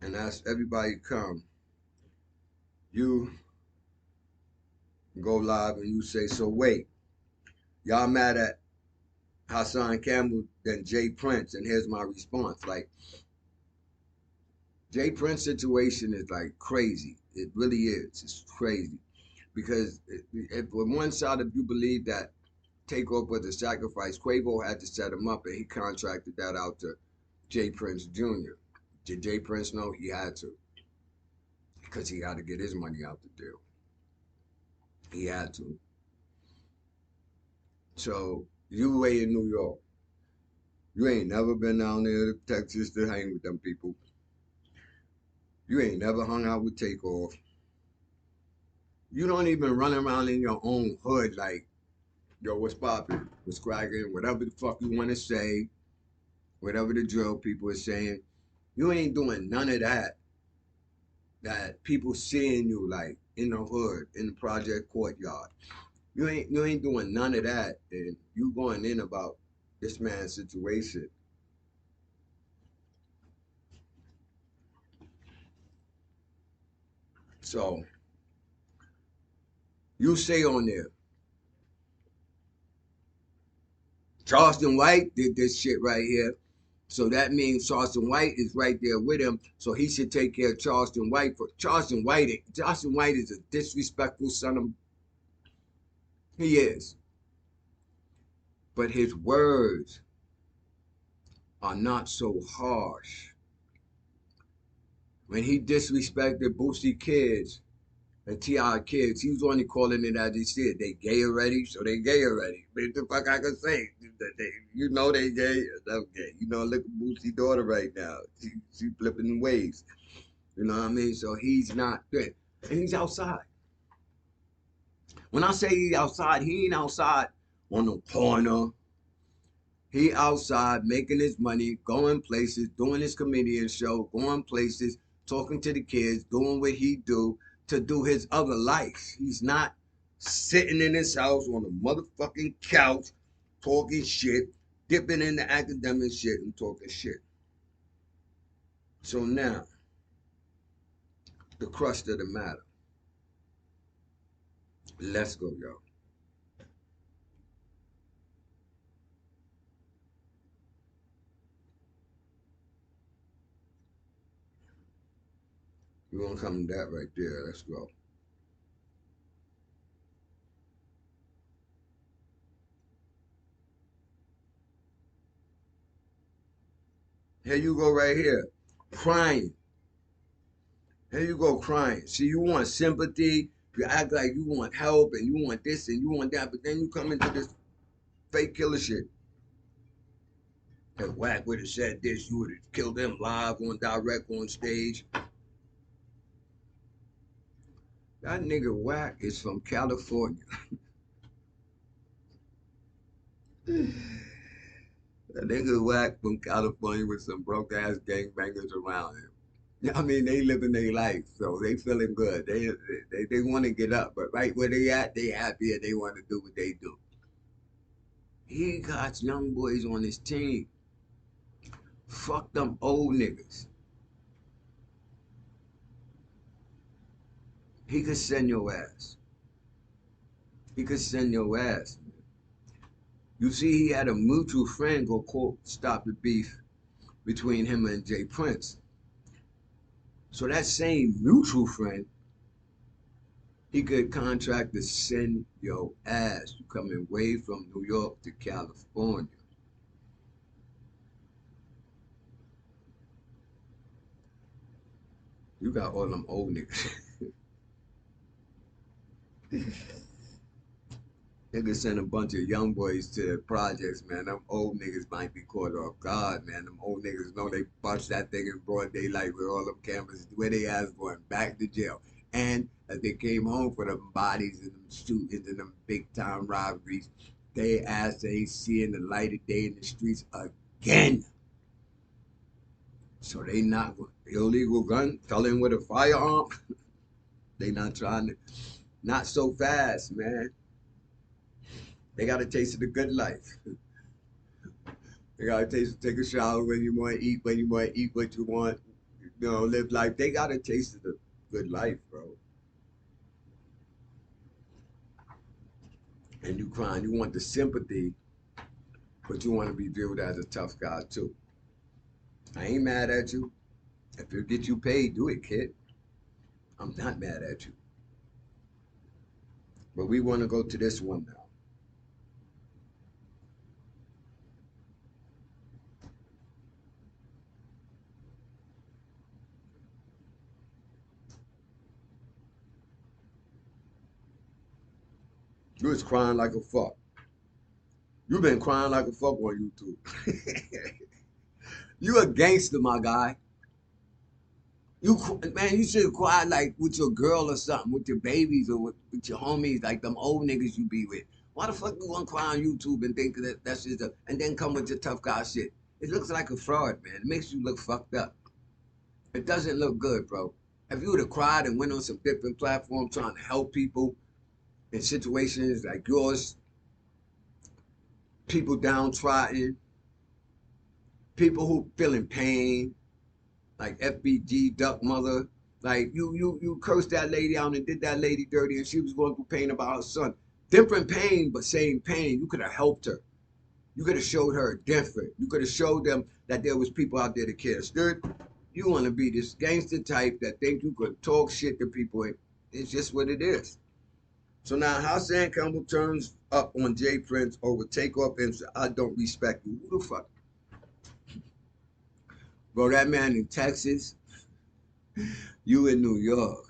S1: and ask everybody come, you go live and you say, so wait, y'all mad at Hassan Cambell than Jay Prince, and here's my response. Like, Jay Prince situation is like crazy. It really is. It's crazy. Because if on one side of you believe that Takeoff was a sacrifice, Quavo had to set him up and he contracted that out to Jay Prince Jr. Did Jay Prince know? He had to. Because he had to get his money out the deal. He had to. So you way in New York. You ain't never been down there to Texas to hang with them people. You ain't never hung out with Takeoff. You don't even run around in your own hood like, yo, what's poppin'? What's cracking? Whatever the fuck you want to say, whatever the drill people are saying. You ain't doing none of that. That people seeing you like in the hood, in the project courtyard. You ain't doing none of that, and you going in about this man's situation. So you say on there, Charleston White did this shit right here. So that means Charleston White is right there with him. So he should take care of Charleston White. For Charleston White is a disrespectful son of. He is. But his words are not so harsh. When he disrespected Boosie kids and T.I. kids, he was only calling it as he said. They gay already, so they gay already. What the fuck I can say? You know they gay. That's gay. You know, look at Boosie's daughter right now. She flipping waves. You know what I mean? So he's not good. And he's outside. When I say he's outside, he ain't outside on the corner. He outside making his money, going places, doing his comedian show, going places, talking to the kids, doing what he to do his other life. He's not sitting in his house on a motherfucking couch talking shit, dipping in the academic shit and talking shit. So now, the crust of the matter. Let's go, y'all. We're gonna come to that right there. Let's go. Here you go right here. Crying. Here you go crying. See, you want sympathy. You act like you want help and you want this and you want that, but then you come into this fake killer shit. If Wack would have said this, you would have killed him live on direct on stage. That nigga Wack is from California. That nigga Wack from California with some broke ass gangbangers around him. I mean, they living their life, so they feeling good. They want to get up, but right where they at, they happy and they want to do what they do. He got young boys on his team. Fuck them old niggas. he could send your ass. He could send your ass. You see, he had a mutual friend go quote stop the beef between him and Jay Prince. So that same mutual friend, he could contract to send your ass. You coming way from New York to California. You got all them old niggas. They could send a bunch of young boys to the projects, man. Them old niggas might be caught off guard, man. Them old niggas know they bust that thing in broad daylight with all them cameras. Where they ass going back to jail. And as they came home for them bodies and them shootings and them big time robberies, they ass ain't seeing the light of day in the streets again. So they not illegal gun, felon with a firearm. They not trying to, not so fast, man. They got a taste of the good life. They got a taste of take a shower when you want to eat, when you want to eat what you want, live life. They got a taste of the good life, bro. And you crying, you want the sympathy, but you want to be viewed as a tough guy too. I ain't mad at you. If it get you paid, do it, kid. I'm not mad at you. But we want to go to this one now. You was crying like a fuck. You been crying like a fuck on YouTube. You a gangster, my guy. You man, you should cry like with your girl or something, with your babies or with your homies, like them old niggas you be with. Why the fuck you gonna cry on YouTube and think that that's just and then come with your tough guy shit? It looks like a fraud, man. It makes you look fucked up. It doesn't look good, bro. If you would have cried and went on some different platform trying to help people in situations like yours, people downtrodden, people who feeling pain, like FBG, Duck Mother. Like you cursed that lady out and did that lady dirty, and she was going through pain about her son. Different pain, but same pain. You could have helped her. You could have showed her different. You could have showed them that there was people out there to care. Stuart, you want to be this gangster type that think you could talk shit to people. It's just what it is. So now Hassan Cambell turns up on Jay Prince over takeoff and said, I don't respect you. Who the fuck? Bro, that man in Texas, you in New York.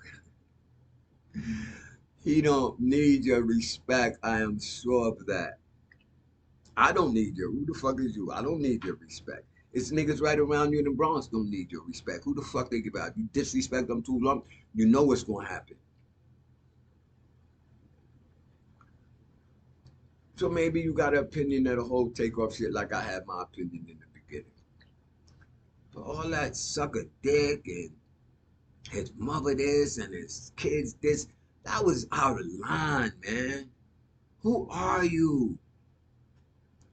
S1: He don't need your respect. I am sure of that. I don't need your. Who the fuck is you? I don't need your respect. It's niggas right around you in the Bronx don't need your respect. Who the fuck they give out? You disrespect them too long, you know what's gonna happen. So maybe you got an opinion of the whole takeoff shit like I had my opinion in the beginning. But all that sucker dick and his mother this and his kids this, that was out of line, man. Who are you?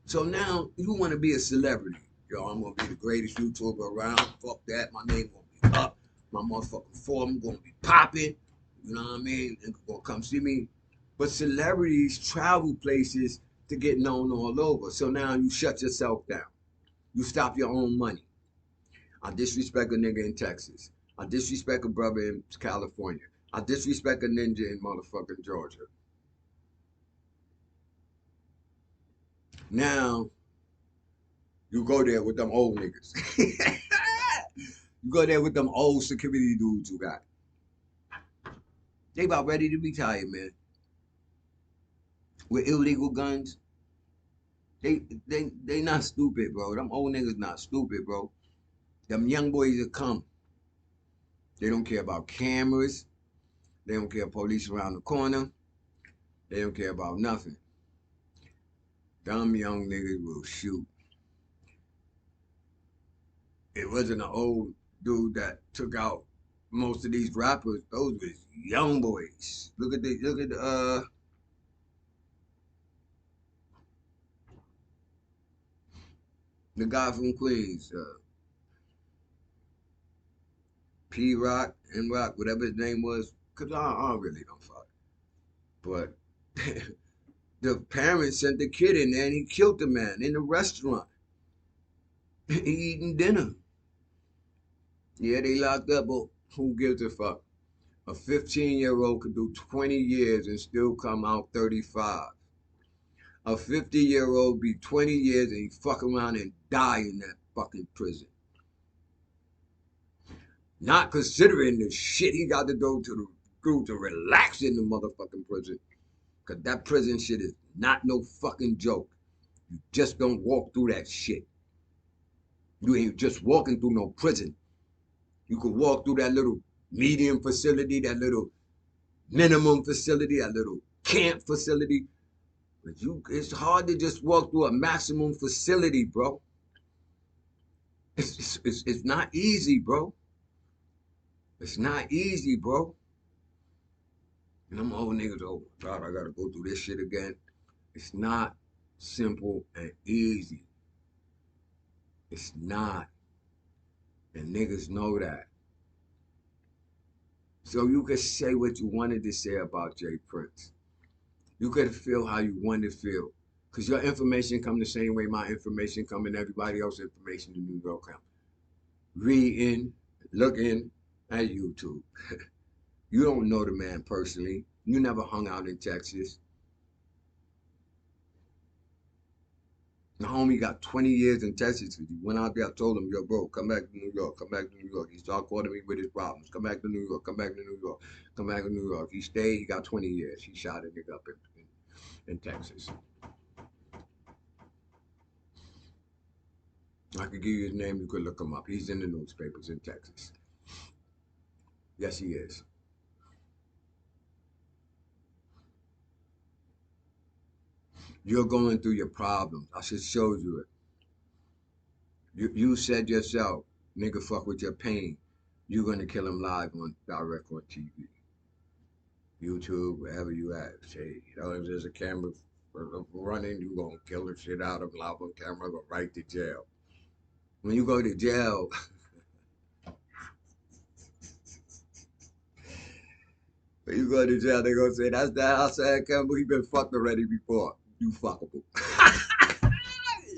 S1: So now you want to be a celebrity. Yo, I'm gonna be the greatest YouTuber around. Fuck that. My name gonna be up. My motherfucking form gonna be popping. You know what I mean? And gonna come see me. But celebrities travel places to get known all over. So now you shut yourself down. You stop your own money. I disrespect a nigga in Texas. I disrespect a brother in California. I disrespect a ninja in motherfucking Georgia. Now you go there with them old niggas. You go there with them old security dudes you got. They about ready to retire, man. With illegal guns. They not stupid, bro. Them old niggas not stupid, bro. Them young boys that come. They don't care about cameras. They don't care police around the corner. They don't care about nothing. Dumb young niggas will shoot. It wasn't an old dude that took out most of these rappers. Those was young boys. The guy from Queens, P Rock, M Rock, whatever his name was. Because I really don't fuck. But the parents sent the kid in there and he killed the man in the restaurant. He eating dinner. Yeah, they locked up, but who gives a fuck? A 15-year-old could do 20 years and still come out 35. A 50-year-old be 20 years and he fuck around and die in that fucking prison. Not considering the shit he got to go to relax in the motherfucking prison. Cause that prison shit is not no fucking joke. You just don't walk through that shit. You ain't just walking through no prison. You could walk through that little medium facility, that little minimum facility, that little camp facility. But it's hard to just walk through a maximum facility, bro. It's not easy, bro. It's not easy, bro. And them old niggas, oh God, I gotta go through this shit again. It's not simple and easy. It's not. And niggas know that. So you could say what you wanted to say about Jay Prince. You could feel how you wanted to feel. Because your information come the same way my information come and everybody else's information in New York come. Reading, looking at YouTube. You don't know the man personally. You never hung out in Texas. The homie got 20 years in Texas. He went out there, I told him, yo, bro, come back to New York, come back to New York. He started calling me with his problems. Come back to New York, come back to New York, come back to New York. He stayed, he got 20 years. He shot a nigga up in Texas. I could give you his name, you could look him up. He's in the newspapers in Texas. Yes, he is. You're going through your problems. I should show you it. You said yourself, nigga, fuck with your pain. You're gonna kill him live on direct on TV, YouTube, wherever you at. Say, if there's a camera running, you gonna kill the shit out of him live on camera, go right to jail. When you go to jail, when you go to jail, they gonna say that's the Hassan Cambell. He been fucked already before. You fuckable.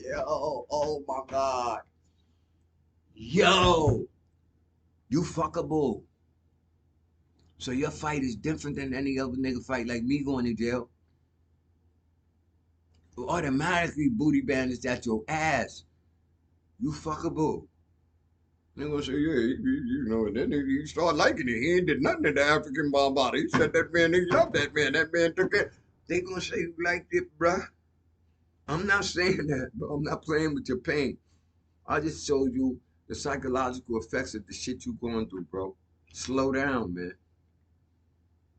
S1: Yo, oh my God. Yo, you fuckable. So your fight is different than any other nigga fight, like me going to jail. Automatically booty bandits at your ass. You fuckable. They're gonna say, yeah, and then he started liking it. He ain't did nothing to the African Bambata. He said that man, he loved that man. That man took it. They gonna say you liked it, bruh. I'm not saying that, bro. I'm not playing with your pain. I just showed you the psychological effects of the shit you going through, bro. Slow down, man.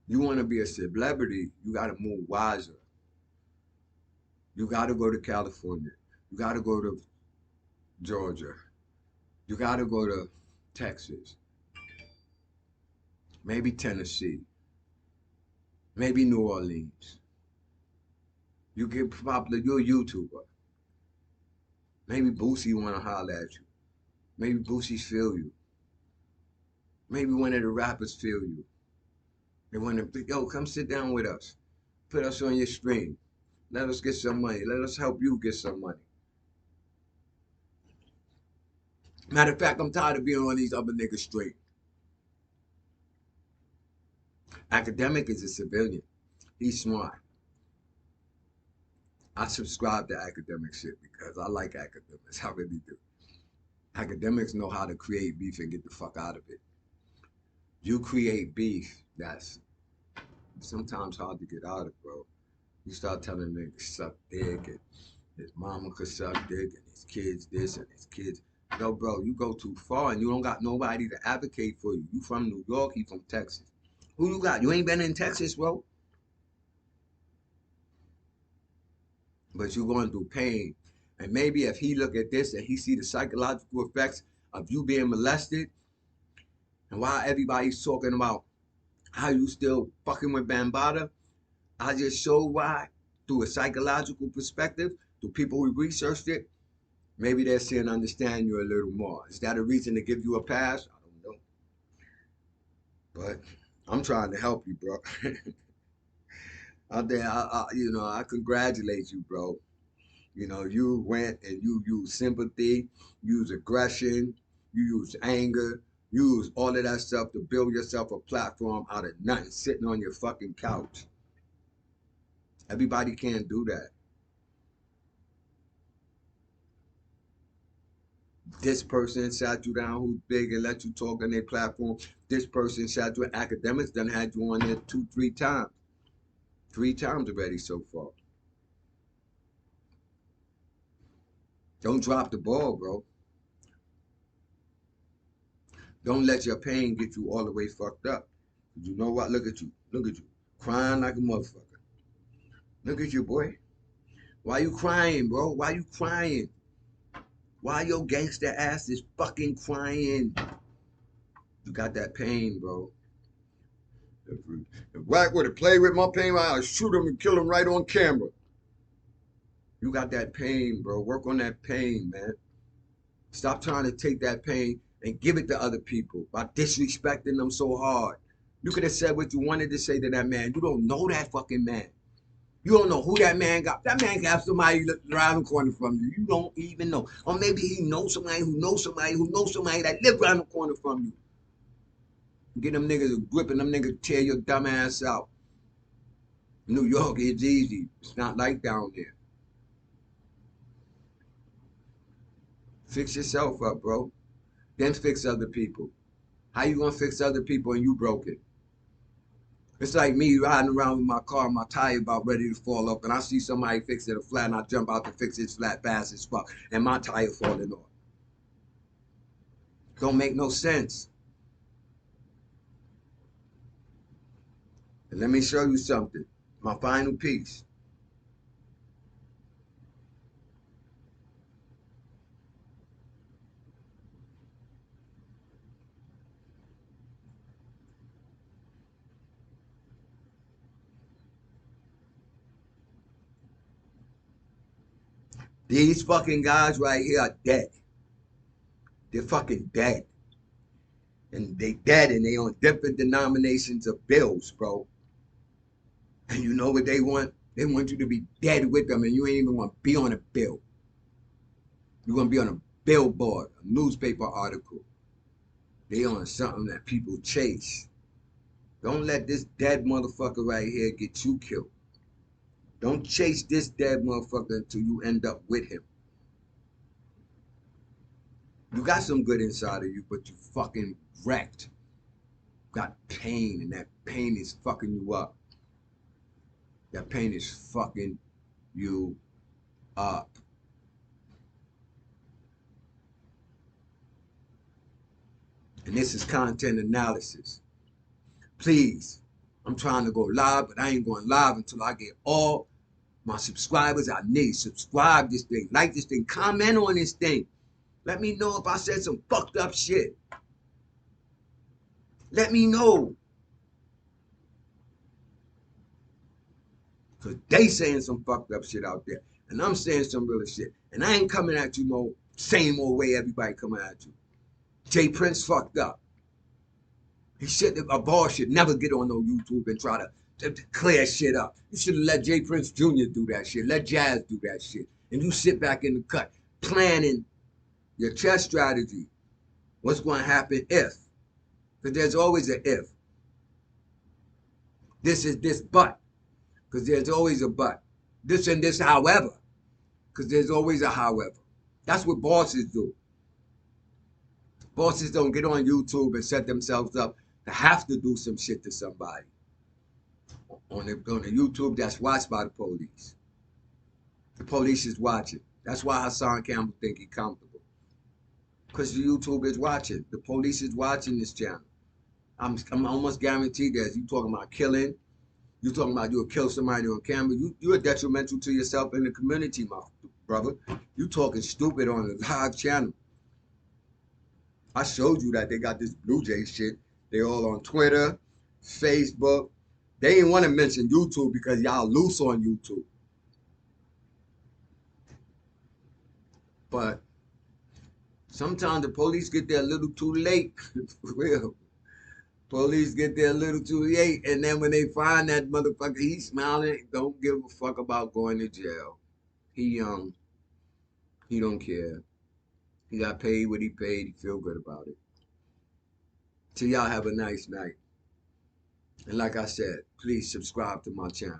S1: You want to be a celebrity, you got to move wiser. You got to go to California. You got to go to Georgia. You got to go to Texas. Maybe Tennessee. Maybe New Orleans. You get popular, you're a YouTuber. Maybe Boosie want to holler at you. Maybe Boosie feel you. Maybe one of the rappers feel you. They want to, yo, come sit down with us. Put us on your stream. Let us get some money. Let us help you get some money. Matter of fact, I'm tired of being on these other niggas straight. Academic is a civilian. He's smart. I subscribe to academic shit because I like academics. I really do. Academics know how to create beef and get the fuck out of it. You create beef that's sometimes hard to get out of, bro. You start telling niggas suck dick and his mama could suck dick and his kids this and his kids. Yo, bro, you go too far and you don't got nobody to advocate for you. You from New York, he from Texas. Who you got? You ain't been in Texas, bro. But you're going through pain. And maybe if he look at this and he see the psychological effects of you being molested and why everybody's talking about how you still fucking with Bambata, I just showed why through a psychological perspective, through people who researched it. Maybe they'll see and understand you a little more. Is that a reason to give you a pass? I don't know. But I'm trying to help you, bro. I congratulate you, bro. You went and you used sympathy, you used aggression, you used anger, you used all of that stuff to build yourself a platform out of nothing, sitting on your fucking couch. Everybody can't do that. This person sat you down who's big and let you talk on their platform. This person sat you. Academics done had you on there 2, 3 times. 3 times already so far. Don't drop the ball, bro. Don't let your pain get you all the way fucked up. You know what? Look at you. Look at you. Crying like a motherfucker. Look at you, boy. Why you crying, bro? Why you crying? Why your gangster ass is fucking crying? You got that pain, bro. If Wack would have played with my pain, I'd shoot him and kill him right on camera. You got that pain, bro. Work on that pain, man. Stop trying to take that pain and give it to other people by disrespecting them so hard. You could have said what you wanted to say to that man. You don't know that fucking man. You don't know who that man got. That man can have somebody around the corner from you. You don't even know. Or maybe he knows somebody who knows somebody who knows somebody that live around the corner from you. Get them niggas a grip and them niggas tear your dumb ass out. New York is easy. It's not like down there. Fix yourself up, bro. Then fix other people. How you gonna fix other people and you broke it? It's like me riding around with my car, my tire about ready to fall off, and I see somebody fixing a flat, and I jump out to fix his flat fast as fuck, and my tire falling off. Don't make no sense. And let me show you something. My final piece. These fucking guys right here are dead. They're fucking dead. And they dead and they on different denominations of bills, bro. And you know what they want? They want you to be dead with them and you ain't even want to be on a bill. You're going to be on a billboard, a newspaper article. They on something that people chase. Don't let this dead motherfucker right here get you killed. Don't chase this dead motherfucker until you end up with him. You got some good inside of you, but you fucking wrecked. You got pain, and that pain is fucking you up. That pain is fucking you up. And this is content analysis. Please, I'm trying to go live, but I ain't going live until I get all my subscribers I need. Subscribe this thing, like this thing, comment on this thing. Let me know if I said some fucked up shit. Let me know. Because they saying some fucked up shit out there. And I'm saying some real shit. And I ain't coming at you no same old way everybody coming at you. Jay Prince fucked up. He should a ball should never get on no YouTube and try to clear shit up. You should have let Jay Prince Jr. do that shit. Let Jazz do that shit. And you sit back in the cut planning your chess strategy. What's going to happen if? Because there's always an if. This is this but. Because there's always a but. This and this however. Because there's always a however. That's what bosses do. Bosses don't get on YouTube and set themselves up to have to do some shit to somebody. On the YouTube that's watched by the police. The police is watching. That's why Hassan Cambell think he's comfortable. Because the YouTube is watching. The police is watching this channel. I'm almost guaranteed that you talking about killing, you talking about you'll kill somebody on camera, you're detrimental to yourself and the community, my brother. You talking stupid on a live channel. I showed you that they got this Blue Jay shit. They all on Twitter, Facebook. They didn't want to mention YouTube because y'all loose on YouTube. But sometimes the police get there a little too late, for real. Police get there a little too late, and then when they find that motherfucker, he's smiling, don't give a fuck about going to jail. He young, he don't care. He got paid what he paid, he feel good about it. So y'all have a nice night. And like I said, please subscribe to my channel.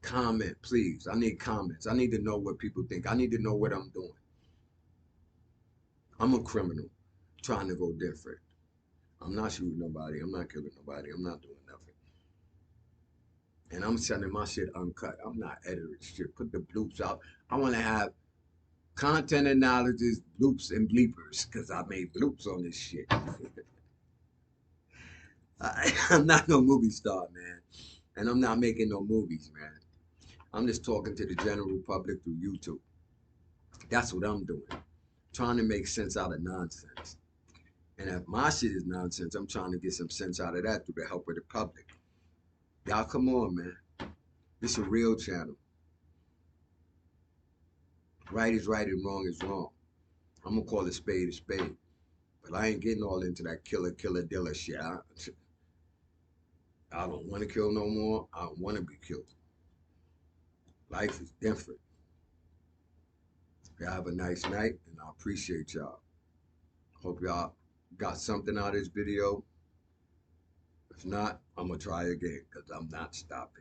S1: Comment, please. I need comments. I need to know what people think. I need to know what I'm doing. I'm a criminal trying to go different. I'm not shooting nobody. I'm not killing nobody. I'm not doing nothing. And I'm sending my shit uncut. I'm not editing shit. Put the bloops out. I want to have content analysis, bloops, and bleepers because I made bloops on this shit. I'm not no movie star, man. And I'm not making no movies, man. I'm just talking to the general public through YouTube. That's what I'm doing. Trying to make sense out of nonsense. And if my shit is nonsense, I'm trying to get some sense out of that through the help of the public. Y'all come on, man. This is a real channel. Right is right and wrong is wrong. I'm gonna call a spade a spade. But I ain't getting all into that killer dealer shit. I don't want to kill no more. I don't want to be killed. Life is different. Y'all have a nice night, and I appreciate y'all. Hope y'all got something out of this video. If not, I'm gonna try again because I'm not stopping.